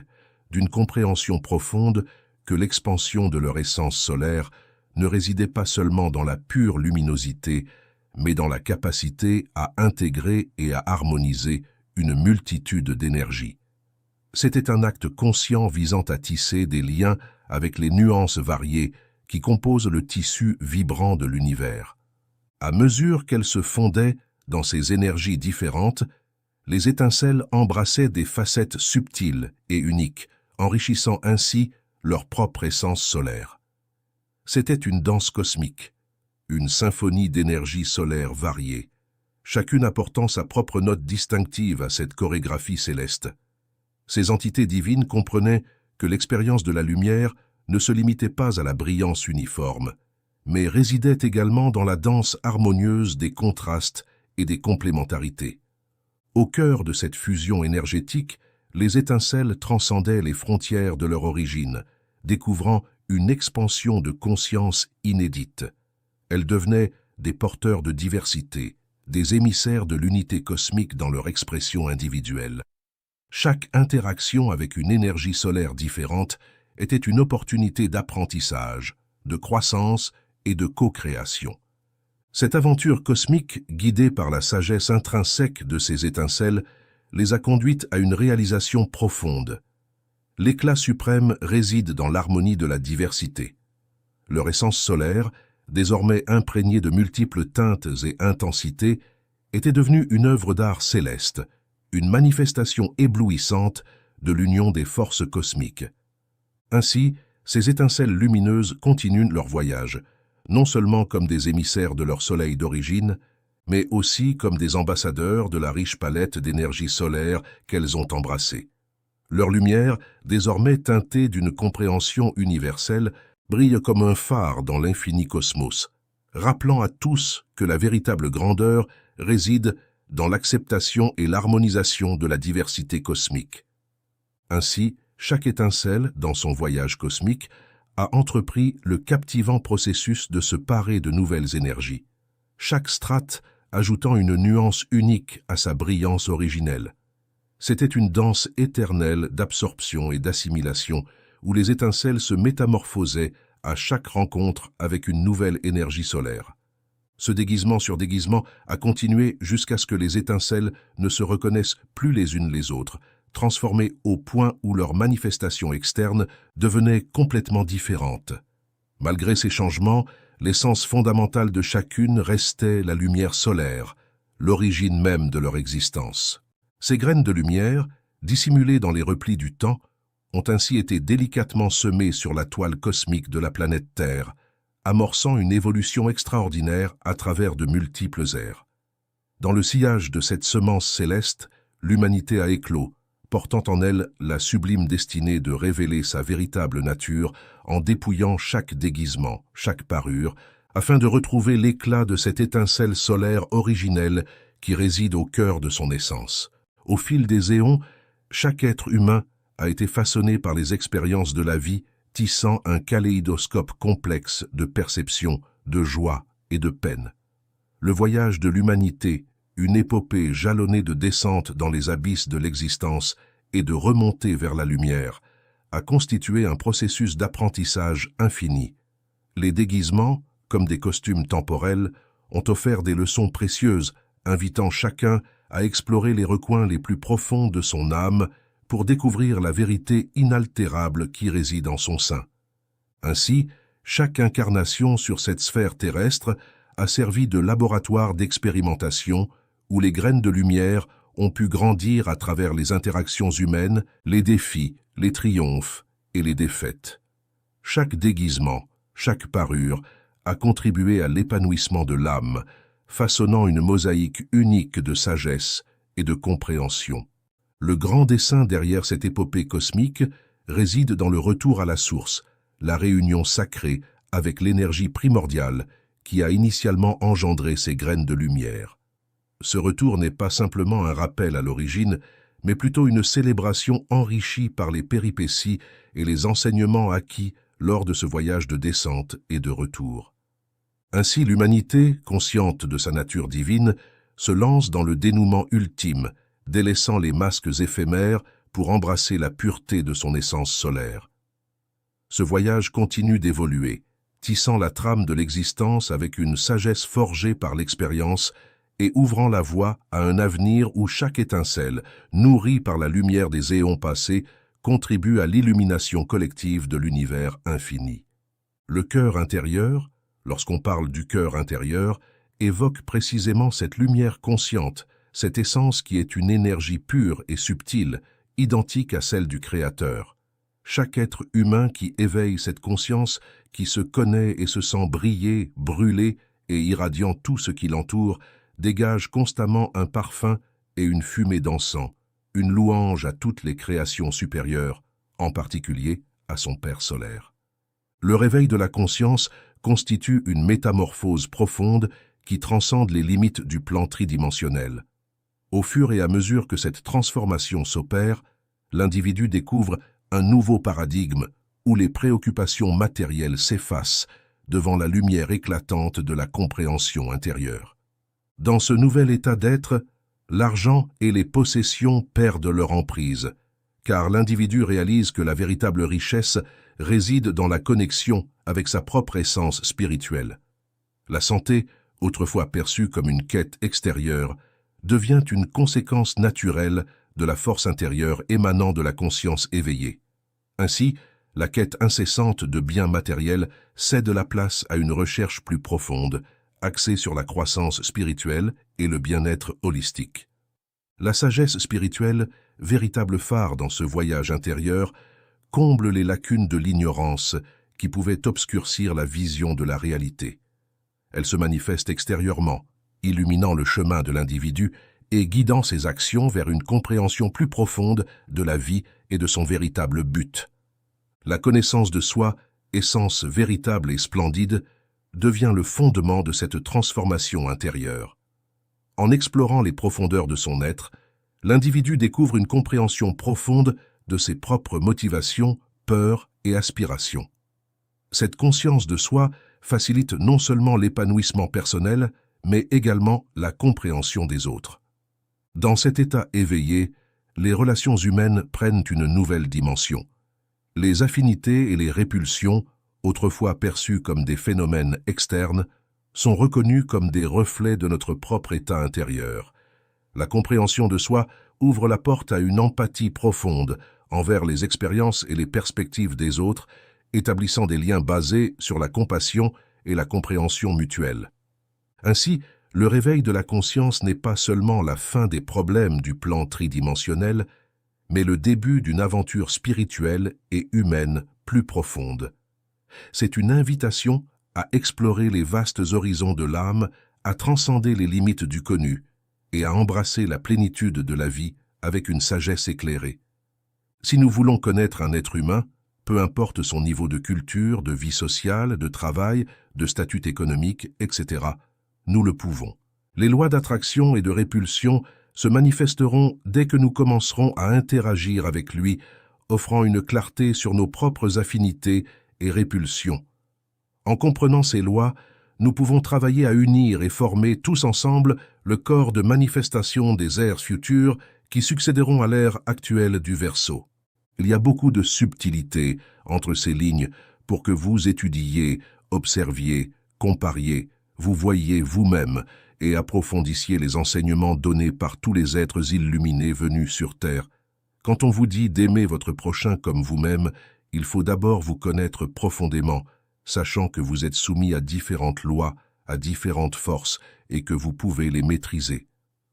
d'une compréhension profonde que l'expansion de leur essence solaire ne résidait pas seulement dans la pure luminosité, mais dans la capacité à intégrer et à harmoniser une multitude d'énergies. C'était un acte conscient visant à tisser des liens avec les nuances variées qui composent le tissu vibrant de l'univers. À mesure qu'elles se fondaient dans ces énergies différentes, les étincelles embrassaient des facettes subtiles et uniques, enrichissant ainsi leur propre essence solaire. C'était une danse cosmique, une symphonie d'énergie solaire variée, chacune apportant sa propre note distinctive à cette chorégraphie céleste. Ces entités divines comprenaient que l'expérience de la lumière ne se limitait pas à la brillance uniforme, mais résidait également dans la danse harmonieuse des contrastes et des complémentarités. Au cœur de cette fusion énergétique, les étincelles transcendaient les frontières de leur origine, découvrant une expansion de conscience inédite. Elles devenaient des porteurs de diversité, des émissaires de l'unité cosmique dans leur expression individuelle. Chaque interaction avec une énergie solaire différente était une opportunité d'apprentissage, de croissance et de co-création. Cette aventure cosmique, guidée par la sagesse intrinsèque de ces étincelles, les a conduites à une réalisation profonde. L'éclat suprême réside dans l'harmonie de la diversité. Leur essence solaire, désormais imprégnée de multiples teintes et intensités, était devenue une œuvre d'art céleste, une manifestation éblouissante de l'union des forces cosmiques. Ainsi, ces étincelles lumineuses continuent leur voyage, non seulement comme des émissaires de leur soleil d'origine, mais aussi comme des ambassadeurs de la riche palette d'énergie solaire qu'elles ont embrassée. Leur lumière, désormais teintée d'une compréhension universelle, brille comme un phare dans l'infini cosmos, rappelant à tous que la véritable grandeur réside dans l'acceptation et l'harmonisation de la diversité cosmique. Ainsi, chaque étincelle, dans son voyage cosmique, a entrepris le captivant processus de se parer de nouvelles énergies, chaque strate ajoutant une nuance unique à sa brillance originelle. C'était une danse éternelle d'absorption et d'assimilation où les étincelles se métamorphosaient à chaque rencontre avec une nouvelle énergie solaire. Ce déguisement sur déguisement a continué jusqu'à ce que les étincelles ne se reconnaissent plus les unes les autres, transformées au point où leur manifestation externe devenait complètement différente. Malgré ces changements, l'essence fondamentale de chacune restait la lumière solaire, l'origine même de leur existence. Ces graines de lumière, dissimulées dans les replis du temps, ont ainsi été délicatement semées sur la toile cosmique de la planète Terre, amorçant une évolution extraordinaire à travers de multiples ères. Dans le sillage de cette semence céleste, l'humanité a éclos, portant en elle la sublime destinée de révéler sa véritable nature en dépouillant chaque déguisement, chaque parure, afin de retrouver l'éclat de cette étincelle solaire originelle qui réside au cœur de son essence. Au fil des éons, chaque être humain a été façonné par les expériences de la vie, tissant un kaléidoscope complexe de perceptions, de joie et de peine. Le voyage de l'humanité, une épopée jalonnée de descente dans les abysses de l'existence et de remontée vers la lumière, a constitué un processus d'apprentissage infini. Les déguisements, comme des costumes temporels, ont offert des leçons précieuses, invitant chacun à explorer les recoins les plus profonds de son âme pour découvrir la vérité inaltérable qui réside en son sein. Ainsi, chaque incarnation sur cette sphère terrestre a servi de laboratoire d'expérimentation où les graines de lumière ont pu grandir à travers les interactions humaines, les défis, les triomphes et les défaites. Chaque déguisement, chaque parure a contribué à l'épanouissement de l'âme, façonnant une mosaïque unique de sagesse et de compréhension. Le grand dessein derrière cette épopée cosmique réside dans le retour à la source, la réunion sacrée avec l'énergie primordiale qui a initialement engendré ces graines de lumière. Ce retour n'est pas simplement un rappel à l'origine, mais plutôt une célébration enrichie par les péripéties et les enseignements acquis lors de ce voyage de descente et de retour. Ainsi, l'humanité, consciente de sa nature divine, se lance dans le dénouement ultime, délaissant les masques éphémères pour embrasser la pureté de son essence solaire. Ce voyage continue d'évoluer, tissant la trame de l'existence avec une sagesse forgée par l'expérience et ouvrant la voie à un avenir où chaque étincelle, nourrie par la lumière des éons passés, contribue à l'illumination collective de l'univers infini. Le cœur intérieur, lorsqu'on parle du cœur intérieur, évoque précisément cette lumière consciente, cette essence qui est une énergie pure et subtile, identique à celle du Créateur. Chaque être humain qui éveille cette conscience, qui se connaît et se sent briller, brûler et irradiant tout ce qui l'entoure, dégage constamment un parfum et une fumée d'encens, une louange à toutes les créations supérieures, en particulier à son Père solaire. Le réveil de la conscience constitue une métamorphose profonde qui transcende les limites du plan tridimensionnel. Au fur et à mesure que cette transformation s'opère, l'individu découvre un nouveau paradigme où les préoccupations matérielles s'effacent devant la lumière éclatante de la compréhension intérieure. Dans ce nouvel état d'être, l'argent et les possessions perdent leur emprise, car l'individu réalise que la véritable richesse réside dans la connexion avec sa propre essence spirituelle. La santé, autrefois perçue comme une quête extérieure, devient une conséquence naturelle de la force intérieure émanant de la conscience éveillée. Ainsi, la quête incessante de biens matériels cède la place à une recherche plus profonde, axée sur la croissance spirituelle et le bien-être holistique. La sagesse spirituelle, véritable phare dans ce voyage intérieur, comble les lacunes de l'ignorance qui pouvaient obscurcir la vision de la réalité. Elle se manifeste extérieurement, illuminant le chemin de l'individu et guidant ses actions vers une compréhension plus profonde de la vie et de son véritable but. La connaissance de soi, essence véritable et splendide, devient le fondement de cette transformation intérieure. En explorant les profondeurs de son être, l'individu découvre une compréhension profonde de ses propres motivations, peurs et aspirations. Cette conscience de soi facilite non seulement l'épanouissement personnel, mais également la compréhension des autres. Dans cet état éveillé, les relations humaines prennent une nouvelle dimension. Les affinités et les répulsions, autrefois perçues comme des phénomènes externes, sont reconnues comme des reflets de notre propre état intérieur. La compréhension de soi ouvre la porte à une empathie profonde envers les expériences et les perspectives des autres, établissant des liens basés sur la compassion et la compréhension mutuelle. Ainsi, le réveil de la conscience n'est pas seulement la fin des problèmes du plan tridimensionnel, mais le début d'une aventure spirituelle et humaine plus profonde. C'est une invitation à explorer les vastes horizons de l'âme, à transcender les limites du connu et à embrasser la plénitude de la vie avec une sagesse éclairée. Si nous voulons connaître un être humain, peu importe son niveau de culture, de vie sociale, de travail, de statut économique, etc., nous le pouvons. Les lois d'attraction et de répulsion se manifesteront dès que nous commencerons à interagir avec lui, offrant une clarté sur nos propres affinités et répulsions. En comprenant ces lois, nous pouvons travailler à unir et former tous ensemble le corps de manifestation des ères futures qui succéderont à l'ère actuelle du Verseau. Il y a beaucoup de subtilité entre ces lignes pour que vous étudiez, observiez, compariez, vous voyiez vous-même et approfondissiez les enseignements donnés par tous les êtres illuminés venus sur Terre. Quand on vous dit d'aimer votre prochain comme vous-même, il faut d'abord vous connaître profondément, sachant que vous êtes soumis à différentes lois, à différentes forces, et que vous pouvez les maîtriser.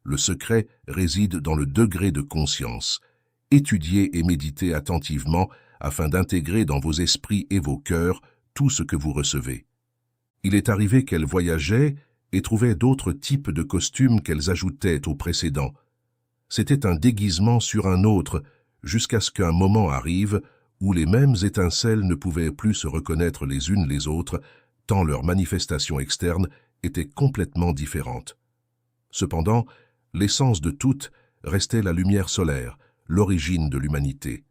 Le secret réside dans le degré de conscience. Étudiez et méditez attentivement afin d'intégrer dans vos esprits et vos cœurs tout ce que vous recevez. Il est arrivé qu'elles voyageaient et trouvaient d'autres types de costumes qu'elles ajoutaient aux précédents. C'était un déguisement sur un autre, jusqu'à ce qu'un moment arrive où les mêmes étincelles ne pouvaient plus se reconnaître les unes les autres, tant leurs manifestations externes étaient complètement différentes. Cependant, l'essence de toutes restait la lumière solaire, l'origine de l'humanité.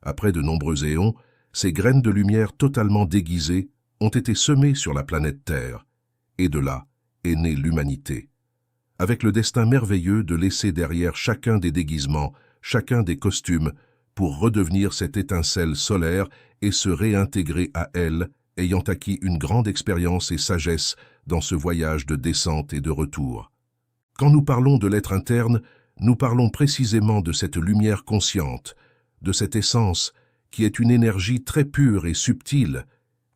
Après de nombreux éons, ces graines de lumière totalement déguisées ont été semées sur la planète Terre, et de là est née l'humanité. Avec le destin merveilleux de laisser derrière chacun des déguisements, chacun des costumes, pour redevenir cette étincelle solaire et se réintégrer à elle, ayant acquis une grande expérience et sagesse dans ce voyage de descente et de retour. Quand nous parlons de l'être interne, nous parlons précisément de cette lumière consciente, de cette essence qui est une énergie très pure et subtile,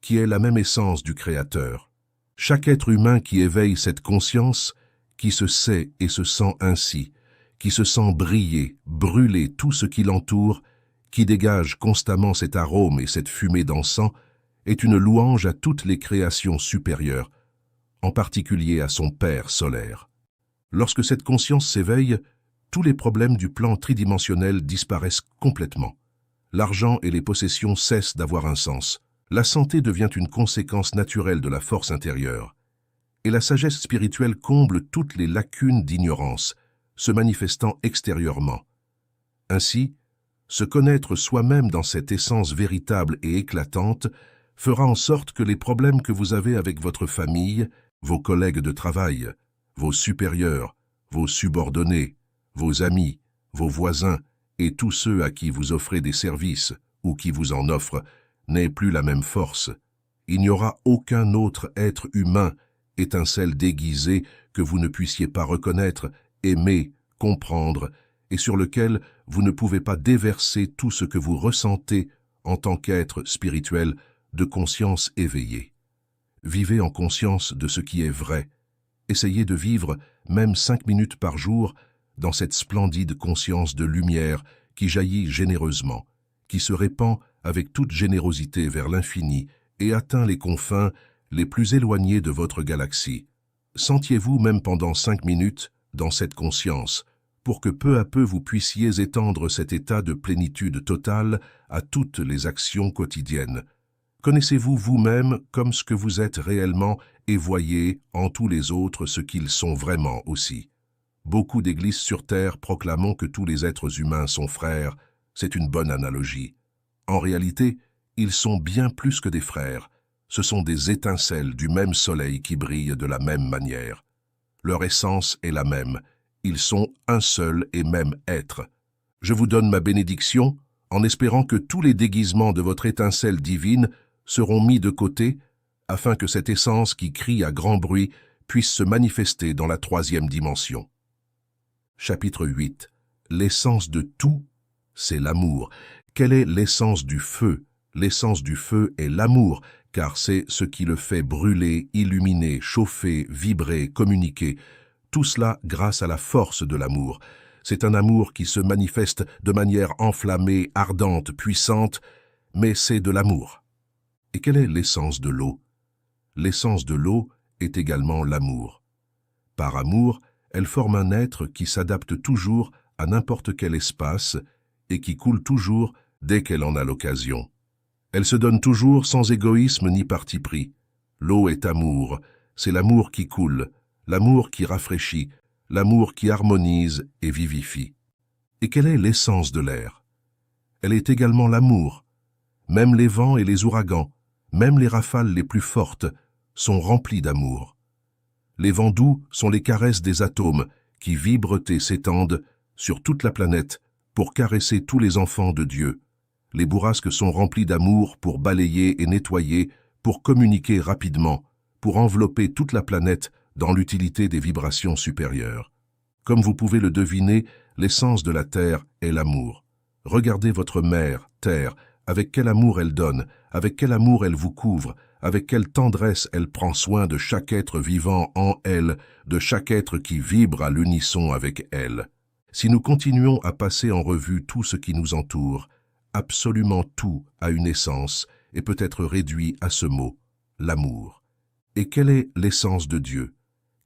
qui est la même essence du Créateur. Chaque être humain qui éveille cette conscience, qui se sait et se sent ainsi, qui se sent briller, brûler tout ce qui l'entoure, qui dégage constamment cet arôme et cette fumée d'encens, est une louange à toutes les créations supérieures, en particulier à son Père solaire. Lorsque cette conscience s'éveille, tous les problèmes du plan tridimensionnel disparaissent complètement. L'argent et les possessions cessent d'avoir un sens. La santé devient une conséquence naturelle de la force intérieure. Et la sagesse spirituelle comble toutes les lacunes d'ignorance, se manifestant extérieurement. Ainsi, se connaître soi-même dans cette essence véritable et éclatante fera en sorte que les problèmes que vous avez avec votre famille, vos collègues de travail, vos supérieurs, vos subordonnés, vos amis, vos voisins et tous ceux à qui vous offrez des services ou qui vous en offrent n'aient plus la même force. Il n'y aura aucun autre être humain, étincelle déguisée, que vous ne puissiez pas reconnaître, aimer, comprendre, et sur lequel vous ne pouvez pas déverser tout ce que vous ressentez en tant qu'être spirituel de conscience éveillée. Vivez en conscience de ce qui est vrai. Essayez de vivre, même 5 minutes par jour, dans cette splendide conscience de lumière qui jaillit généreusement, qui se répand avec toute générosité vers l'infini et atteint les confins les plus éloignés de votre galaxie. Sentiez-vous même pendant 5 minutes dans cette conscience, pour que peu à peu vous puissiez étendre cet état de plénitude totale à toutes les actions quotidiennes. Connaissez-vous vous-même comme ce que vous êtes réellement et voyez en tous les autres ce qu'ils sont vraiment aussi. Beaucoup d'églises sur Terre proclamant que tous les êtres humains sont frères, c'est une bonne analogie. En réalité, ils sont bien plus que des frères. Ce sont des étincelles du même soleil qui brillent de la même manière. Leur essence est la même. Ils sont un seul et même être. Je vous donne ma bénédiction en espérant que tous les déguisements de votre étincelle divine seront mis de côté afin que cette essence qui crie à grand bruit puisse se manifester dans la 3e dimension. Chapitre 8. L'essence de tout, c'est l'amour. Quelle est l'essence du feu? L'essence du feu est l'amour, car c'est ce qui le fait brûler, illuminer, chauffer, vibrer, communiquer. Tout cela grâce à la force de l'amour. C'est un amour qui se manifeste de manière enflammée, ardente, puissante, mais c'est de l'amour. Et quelle est l'essence de l'eau? L'essence de l'eau est également l'amour. Par amour, elle forme un être qui s'adapte toujours à n'importe quel espace et qui coule toujours dès qu'elle en a l'occasion. Elle se donne toujours sans égoïsme ni parti pris. L'eau est amour, c'est l'amour qui coule, l'amour qui rafraîchit, l'amour qui harmonise et vivifie. Et quelle est l'essence de l'air? Elle est également l'amour. Même les vents et les ouragans, même les rafales les plus fortes, sont remplis d'amour. Les vents doux sont les caresses des atomes qui vibrent et s'étendent sur toute la planète pour caresser tous les enfants de Dieu. Les bourrasques sont remplies d'amour pour balayer et nettoyer, pour communiquer rapidement, pour envelopper toute la planète dans l'utilité des vibrations supérieures. Comme vous pouvez le deviner, l'essence de la Terre est l'amour. Regardez votre mère, Terre, avec quel amour elle donne, avec quel amour elle vous couvre, avec quelle tendresse elle prend soin de chaque être vivant en elle, de chaque être qui vibre à l'unisson avec elle. Si nous continuons à passer en revue tout ce qui nous entoure, absolument tout a une essence et peut être réduit à ce mot, l'amour. Et quelle est l'essence de Dieu?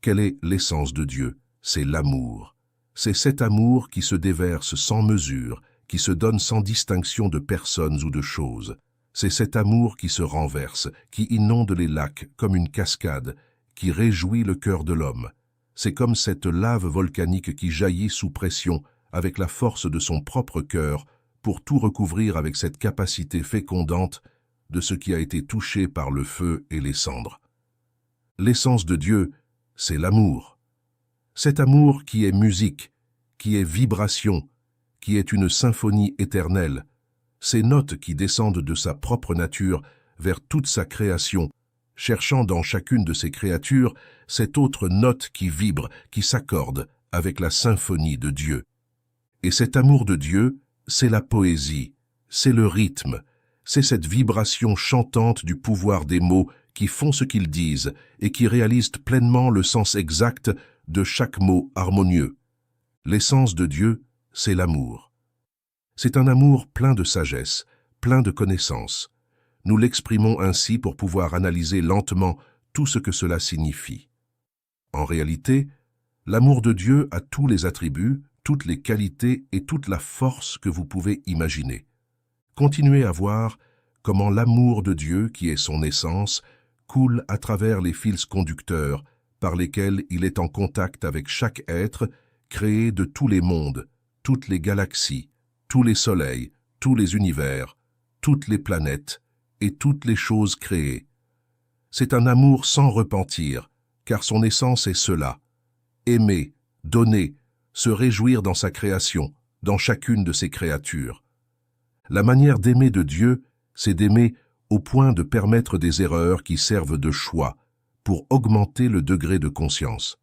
Quelle est l'essence de Dieu? C'est l'amour. C'est cet amour qui se déverse sans mesure, qui se donne sans distinction de personnes ou de choses. C'est cet amour qui se renverse, qui inonde les lacs comme une cascade, qui réjouit le cœur de l'homme. C'est comme cette lave volcanique qui jaillit sous pression avec la force de son propre cœur pour tout recouvrir avec cette capacité fécondante de ce qui a été touché par le feu et les cendres. L'essence de Dieu, c'est l'amour. Cet amour qui est musique, qui est vibration, qui est une symphonie éternelle, ces notes qui descendent de sa propre nature vers toute sa création, cherchant dans chacune de ses créatures cette autre note qui vibre, qui s'accorde avec la symphonie de Dieu. Et cet amour de Dieu, c'est la poésie, c'est le rythme, c'est cette vibration chantante du pouvoir des mots qui font ce qu'ils disent et qui réalisent pleinement le sens exact de chaque mot harmonieux. L'essence de Dieu, c'est l'amour. C'est un amour plein de sagesse, plein de connaissances. Nous l'exprimons ainsi pour pouvoir analyser lentement tout ce que cela signifie. En réalité, l'amour de Dieu a tous les attributs, toutes les qualités et toute la force que vous pouvez imaginer. Continuez à voir comment l'amour de Dieu, qui est son essence, coule à travers les fils conducteurs par lesquels il est en contact avec chaque être créé de tous les mondes, toutes les galaxies, tous les soleils, tous les univers, toutes les planètes et toutes les choses créées. C'est un amour sans repentir, car son essence est cela. Aimer, donner, se réjouir dans sa création, dans chacune de ses créatures. La manière d'aimer de Dieu, c'est d'aimer au point de permettre des erreurs qui servent de choix pour augmenter le degré de conscience.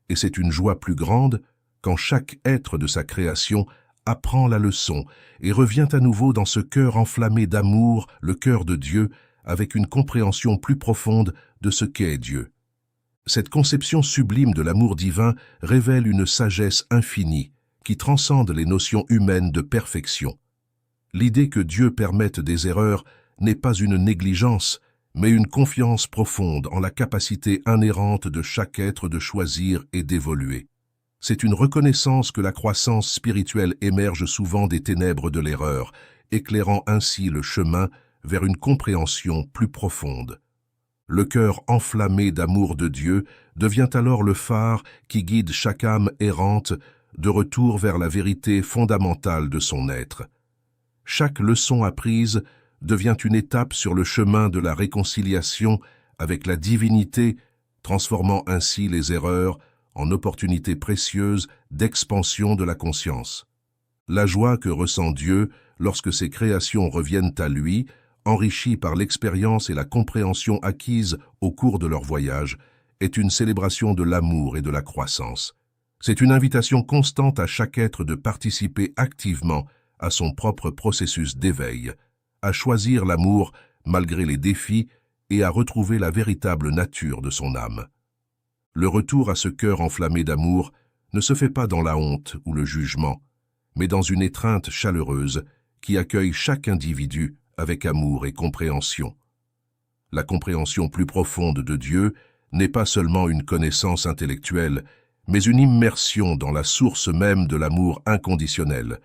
Et c'est une joie plus grande quand chaque être de sa création apprend la leçon et revient à nouveau dans ce cœur enflammé d'amour, le cœur de Dieu, avec une compréhension plus profonde de ce qu'est Dieu. Cette conception sublime de l'amour divin révèle une sagesse infinie qui transcende les notions humaines de perfection. L'idée que Dieu permette des erreurs n'est pas une négligence, mais une confiance profonde en la capacité inhérente de chaque être de choisir et d'évoluer. C'est une reconnaissance que la croissance spirituelle émerge souvent des ténèbres de l'erreur, éclairant ainsi le chemin vers une compréhension plus profonde. Le cœur enflammé d'amour de Dieu devient alors le phare qui guide chaque âme errante de retour vers la vérité fondamentale de son être. Chaque leçon apprise devient une étape sur le chemin de la réconciliation avec la divinité, transformant ainsi les erreurs en opportunités précieuses d'expansion de la conscience. La joie que ressent Dieu lorsque ses créations reviennent à lui, enrichies par l'expérience et la compréhension acquises au cours de leur voyage, est une célébration de l'amour et de la croissance. C'est une invitation constante à chaque être de participer activement à son propre processus d'éveil, à choisir l'amour malgré les défis et à retrouver la véritable nature de son âme. Le retour à ce cœur enflammé d'amour ne se fait pas dans la honte ou le jugement, mais dans une étreinte chaleureuse qui accueille chaque individu avec amour et compréhension. La compréhension plus profonde de Dieu n'est pas seulement une connaissance intellectuelle, mais une immersion dans la source même de l'amour inconditionnel,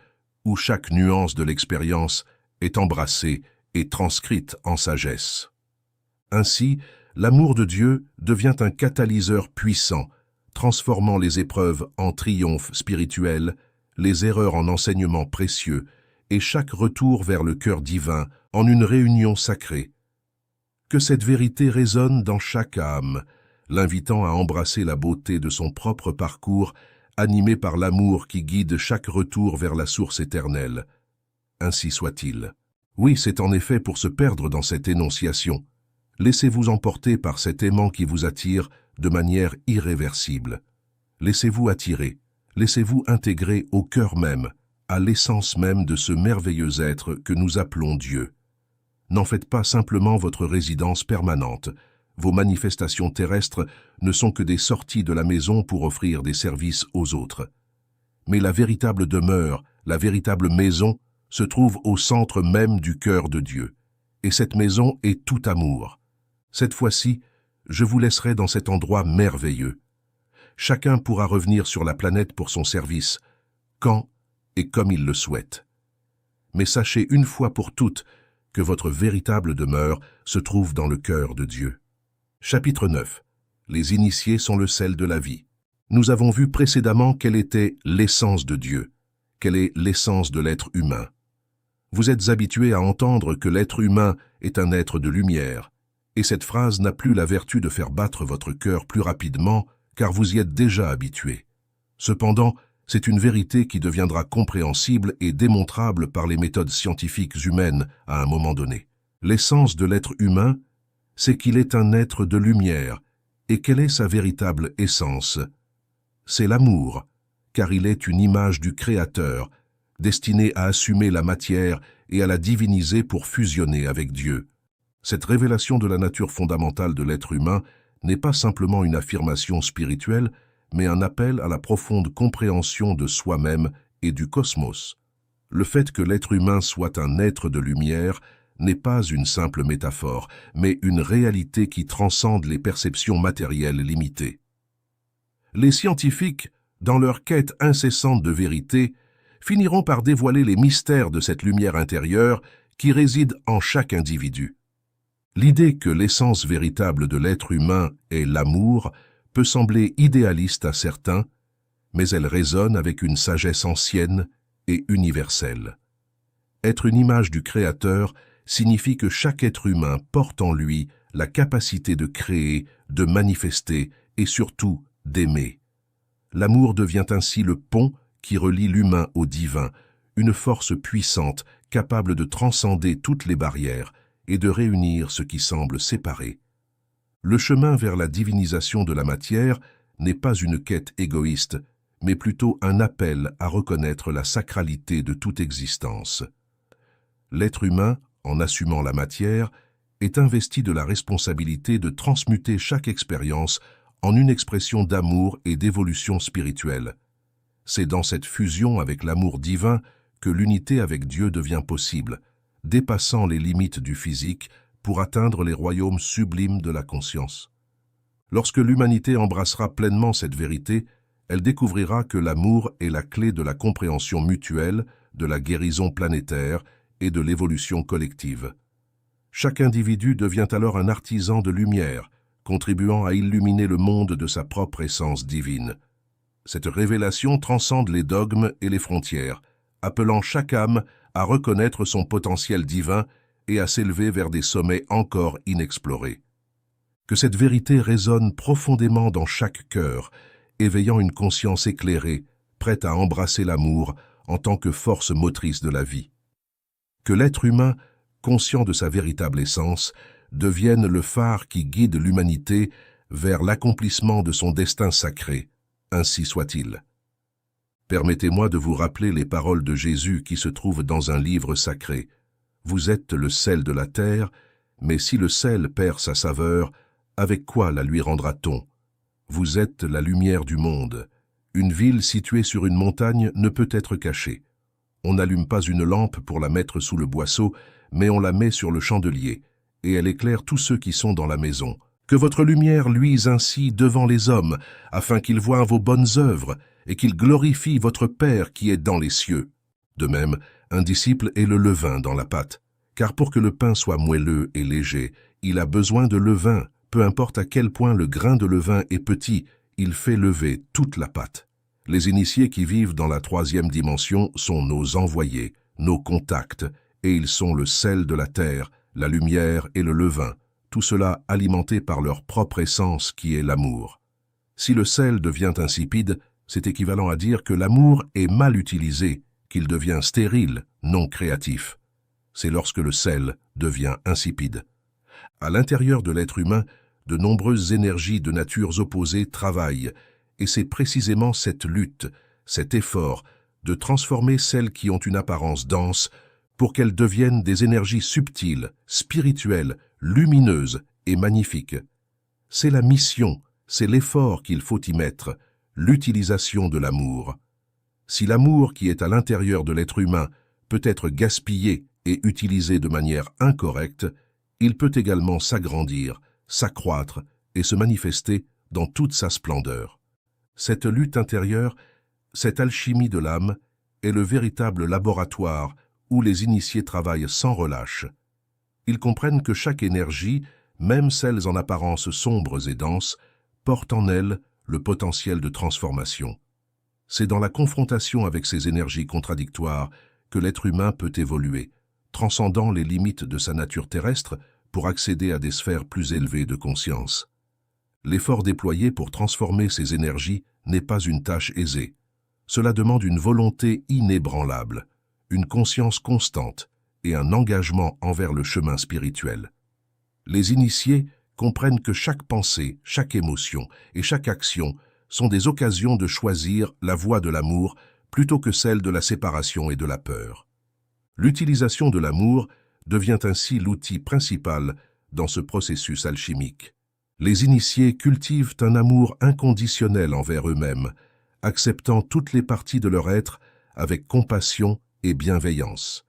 où chaque nuance de l'expérience est embrassée et transcrite en sagesse. Ainsi, l'amour de Dieu devient un catalyseur puissant, transformant les épreuves en triomphes spirituels, les erreurs en enseignements précieux, et chaque retour vers le cœur divin en une réunion sacrée. Que cette vérité résonne dans chaque âme, l'invitant à embrasser la beauté de son propre parcours, animé par l'amour qui guide chaque retour vers la source éternelle. Ainsi soit-il. Oui, c'est en effet pour se perdre dans cette énonciation. Laissez-vous emporter par cet aimant qui vous attire de manière irréversible. Laissez-vous attirer, laissez-vous intégrer au cœur même, à l'essence même de ce merveilleux être que nous appelons Dieu. N'en faites pas simplement votre résidence permanente. Vos manifestations terrestres ne sont que des sorties de la maison pour offrir des services aux autres. Mais la véritable demeure, la véritable maison, se trouve au centre même du cœur de Dieu. Et cette maison est tout amour. Cette fois-ci, je vous laisserai dans cet endroit merveilleux. Chacun pourra revenir sur la planète pour son service, quand et comme il le souhaite. Mais sachez une fois pour toutes que votre véritable demeure se trouve dans le cœur de Dieu. Chapitre 9. Les initiés sont le sel de la vie. Nous avons vu précédemment quelle était l'essence de Dieu, quelle est l'essence de l'être humain. Vous êtes habitués à entendre que l'être humain est un être de lumière, et cette phrase n'a plus la vertu de faire battre votre cœur plus rapidement, car vous y êtes déjà habitués. Cependant, c'est une vérité qui deviendra compréhensible et démontrable par les méthodes scientifiques humaines à un moment donné. L'essence de l'être humain, c'est qu'il est un être de lumière. Et quelle est sa véritable essence? C'est l'amour, car il est une image du Créateur, destinée à assumer la matière et à la diviniser pour fusionner avec Dieu. Cette révélation de la nature fondamentale de l'être humain n'est pas simplement une affirmation spirituelle, mais un appel à la profonde compréhension de soi-même et du cosmos. Le fait que l'être humain soit un être de lumière n'est pas une simple métaphore, mais une réalité qui transcende les perceptions matérielles limitées. Les scientifiques, dans leur quête incessante de vérité, finiront par dévoiler les mystères de cette lumière intérieure qui réside en chaque individu. L'idée que l'essence véritable de l'être humain est l'amour peut sembler idéaliste à certains, mais elle résonne avec une sagesse ancienne et universelle. Être une image du Créateur signifie que chaque être humain porte en lui la capacité de créer, de manifester et surtout d'aimer. L'amour devient ainsi le pont qui relie l'humain au divin, une force puissante capable de transcender toutes les barrières et de réunir ce qui semble séparé. Le chemin vers la divinisation de la matière n'est pas une quête égoïste, mais plutôt un appel à reconnaître la sacralité de toute existence. L'être humain, en assumant la matière, est investi de la responsabilité de transmuter chaque expérience en une expression d'amour et d'évolution spirituelle. C'est dans cette fusion avec l'amour divin que l'unité avec Dieu devient possible, dépassant les limites du physique pour atteindre les royaumes sublimes de la conscience. Lorsque l'humanité embrassera pleinement cette vérité, elle découvrira que l'amour est la clé de la compréhension mutuelle, de la guérison planétaire et de l'évolution collective. Chaque individu devient alors un artisan de lumière, contribuant à illuminer le monde de sa propre essence divine. Cette révélation transcende les dogmes et les frontières, appelant chaque âme à reconnaître son potentiel divin et à s'élever vers des sommets encore inexplorés. Que cette vérité résonne profondément dans chaque cœur, éveillant une conscience éclairée, prête à embrasser l'amour en tant que force motrice de la vie. Que l'être humain, conscient de sa véritable essence, devienne le phare qui guide l'humanité vers l'accomplissement de son destin sacré, ainsi soit-il. Permettez-moi de vous rappeler les paroles de Jésus qui se trouvent dans un livre sacré. Vous êtes le sel de la terre, mais si le sel perd sa saveur, avec quoi la lui rendra-t-on? Vous êtes la lumière du monde. Une ville située sur une montagne ne peut être cachée. On n'allume pas une lampe pour la mettre sous le boisseau, mais on la met sur le chandelier, et elle éclaire tous ceux qui sont dans la maison. Que votre lumière luise ainsi devant les hommes, afin qu'ils voient vos bonnes œuvres, et qu'ils glorifient votre Père qui est dans les cieux. De même, un disciple est le levain dans la pâte, car pour que le pain soit moelleux et léger, il a besoin de levain. Peu importe à quel point le grain de levain est petit, il fait lever toute la pâte. Les initiés qui vivent dans la troisième dimension sont nos envoyés, nos contacts, et ils sont le sel de la terre, la lumière et le levain, tout cela alimenté par leur propre essence qui est l'amour. Si le sel devient insipide, c'est équivalent à dire que l'amour est mal utilisé, qu'il devient stérile, non créatif. C'est lorsque le sel devient insipide. À l'intérieur de l'être humain, de nombreuses énergies de natures opposées travaillent, et c'est précisément cette lutte, cet effort, de transformer celles qui ont une apparence dense pour qu'elles deviennent des énergies subtiles, spirituelles, lumineuses et magnifiques. C'est la mission, c'est l'effort qu'il faut y mettre, l'utilisation de l'amour. Si l'amour qui est à l'intérieur de l'être humain peut être gaspillé et utilisé de manière incorrecte, il peut également s'agrandir, s'accroître et se manifester dans toute sa splendeur. Cette lutte intérieure, cette alchimie de l'âme, est le véritable laboratoire où les initiés travaillent sans relâche. Ils comprennent que chaque énergie, même celles en apparence sombres et denses, porte en elle le potentiel de transformation. C'est dans la confrontation avec ces énergies contradictoires que l'être humain peut évoluer, transcendant les limites de sa nature terrestre pour accéder à des sphères plus élevées de conscience. L'effort déployé pour transformer ces énergies n'est pas une tâche aisée. Cela demande une volonté inébranlable, une conscience constante et un engagement envers le chemin spirituel. Les initiés comprennent que chaque pensée, chaque émotion et chaque action sont des occasions de choisir la voie de l'amour plutôt que celle de la séparation et de la peur. L'utilisation de l'amour devient ainsi l'outil principal dans ce processus alchimique. Les initiés cultivent un amour inconditionnel envers eux-mêmes, acceptant toutes les parties de leur être avec compassion et bienveillance.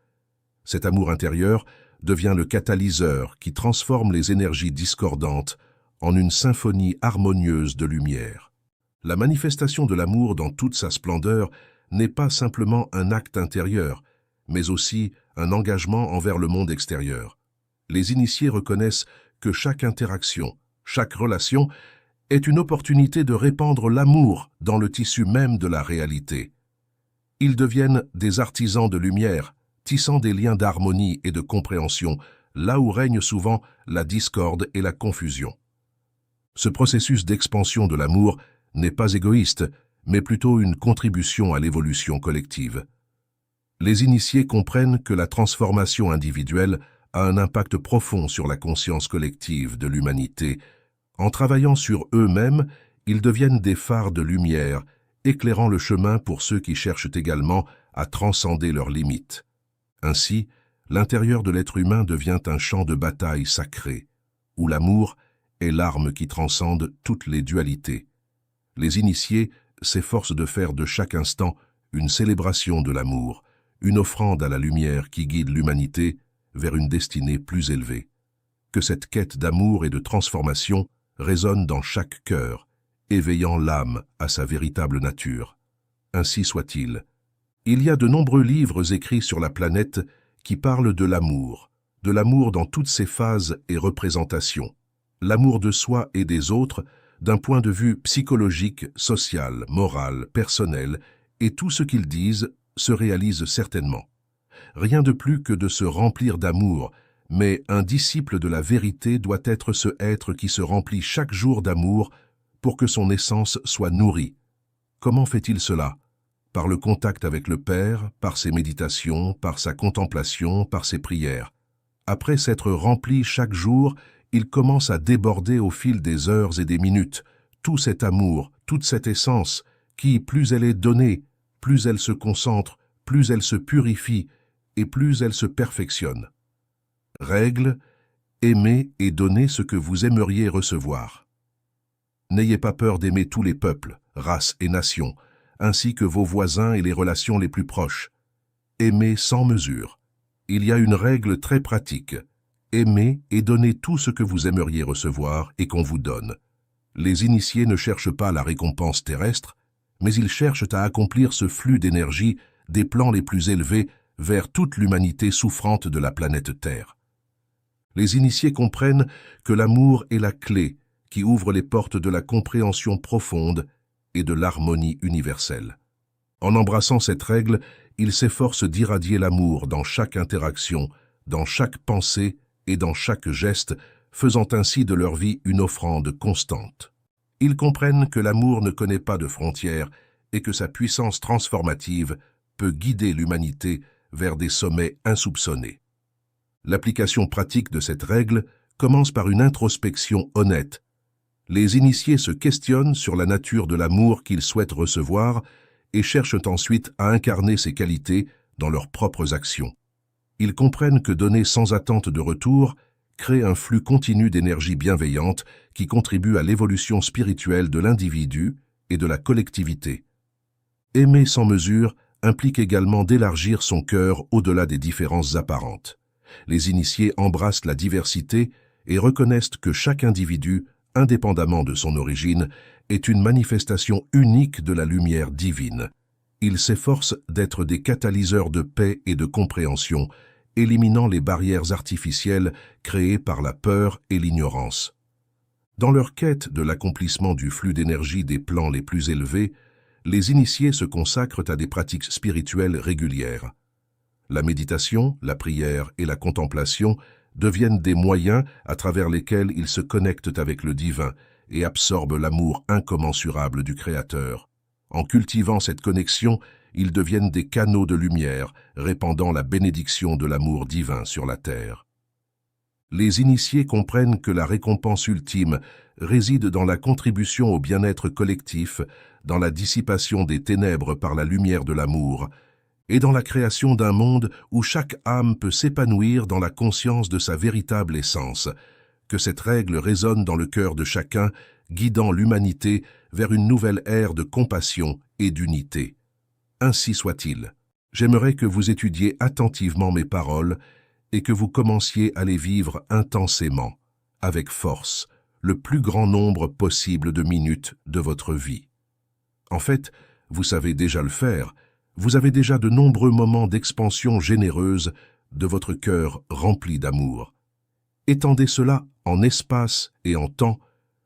Cet amour intérieur devient le catalyseur qui transforme les énergies discordantes en une symphonie harmonieuse de lumière. La manifestation de l'amour dans toute sa splendeur n'est pas simplement un acte intérieur, mais aussi un engagement envers le monde extérieur. Les initiés reconnaissent que chaque interaction, chaque relation est une opportunité de répandre l'amour dans le tissu même de la réalité. Ils deviennent des artisans de lumière, tissant des liens d'harmonie et de compréhension, là où règne souvent la discorde et la confusion. Ce processus d'expansion de l'amour n'est pas égoïste, mais plutôt une contribution à l'évolution collective. Les initiés comprennent que la transformation individuelle a un impact profond sur la conscience collective de l'humanité. En travaillant sur eux-mêmes, ils deviennent des phares de lumière, éclairant le chemin pour ceux qui cherchent également à transcender leurs limites. Ainsi, l'intérieur de l'être humain devient un champ de bataille sacré, où l'amour est l'arme qui transcende toutes les dualités. Les initiés s'efforcent de faire de chaque instant une célébration de l'amour, une offrande à la lumière qui guide l'humanité vers une destinée plus élevée. Que cette quête d'amour et de transformation résonne dans chaque cœur, éveillant l'âme à sa véritable nature. Ainsi soit-il. Il y a de nombreux livres écrits sur la planète qui parlent de l'amour dans toutes ses phases et représentations. L'amour de soi et des autres d'un point de vue psychologique, social, moral, personnel, et tout ce qu'ils disent se réalise certainement. Rien de plus que de se remplir d'amour, mais un disciple de la vérité doit être ce être qui se remplit chaque jour d'amour pour que son essence soit nourrie. Comment fait-il cela? Par le contact avec le Père, par ses méditations, par sa contemplation, par ses prières. Après s'être rempli chaque jour, il commence à déborder au fil des heures et des minutes, tout cet amour, toute cette essence, qui, plus elle est donnée, plus elle se concentre, plus elle se purifie, et plus elle se perfectionne. Règle, aimez et donnez ce que vous aimeriez recevoir. N'ayez pas peur d'aimer tous les peuples, races et nations, ainsi que vos voisins et les relations les plus proches. Aimez sans mesure. Il y a une règle très pratique. Aimez et donnez tout ce que vous aimeriez recevoir et qu'on vous donne. Les initiés ne cherchent pas la récompense terrestre, mais ils cherchent à accomplir ce flux d'énergie des plans les plus élevés vers toute l'humanité souffrante de la planète Terre. Les initiés comprennent que l'amour est la clé qui ouvre les portes de la compréhension profonde et de l'harmonie universelle. En embrassant cette règle, ils s'efforcent d'irradier l'amour dans chaque interaction, dans chaque pensée et dans chaque geste, faisant ainsi de leur vie une offrande constante. Ils comprennent que l'amour ne connaît pas de frontières et que sa puissance transformative peut guider l'humanité vers des sommets insoupçonnés. L'application pratique de cette règle commence par une introspection honnête. Les initiés se questionnent sur la nature de l'amour qu'ils souhaitent recevoir et cherchent ensuite à incarner ces qualités dans leurs propres actions. Ils comprennent que donner sans attente de retour crée un flux continu d'énergie bienveillante qui contribue à l'évolution spirituelle de l'individu et de la collectivité. Aimer sans mesure implique également d'élargir son cœur au-delà des différences apparentes. Les initiés embrassent la diversité et reconnaissent que chaque individu, indépendamment de son origine, est une manifestation unique de la lumière divine. Ils s'efforcent d'être des catalyseurs de paix et de compréhension, éliminant les barrières artificielles créées par la peur et l'ignorance. Dans leur quête de l'accomplissement du flux d'énergie des plans les plus élevés, les initiés se consacrent à des pratiques spirituelles régulières. La méditation, la prière et la contemplation deviennent des moyens à travers lesquels ils se connectent avec le divin et absorbent l'amour incommensurable du Créateur. En cultivant cette connexion, ils deviennent des canaux de lumière, répandant la bénédiction de l'amour divin sur la terre. Les initiés comprennent que la récompense ultime réside dans la contribution au bien-être collectif, dans la dissipation des ténèbres par la lumière de l'amour, et dans la création d'un monde où chaque âme peut s'épanouir dans la conscience de sa véritable essence, que cette règle résonne dans le cœur de chacun, guidant l'humanité vers une nouvelle ère de compassion et d'unité. Ainsi soit-il. J'aimerais que vous étudiez attentivement mes paroles et que vous commenciez à les vivre intensément, avec force, le plus grand nombre possible de minutes de votre vie. En fait, vous savez déjà le faire, vous avez déjà de nombreux moments d'expansion généreuse de votre cœur rempli d'amour. Étendez cela en espace et en temps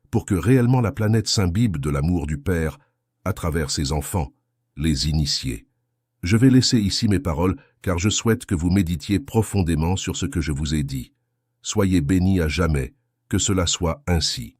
pour que réellement la planète s'imbibe de l'amour du Père à travers ses enfants, les initiés. Je vais laisser ici mes paroles car je souhaite que vous méditiez profondément sur ce que je vous ai dit. Soyez bénis à jamais, que cela soit ainsi.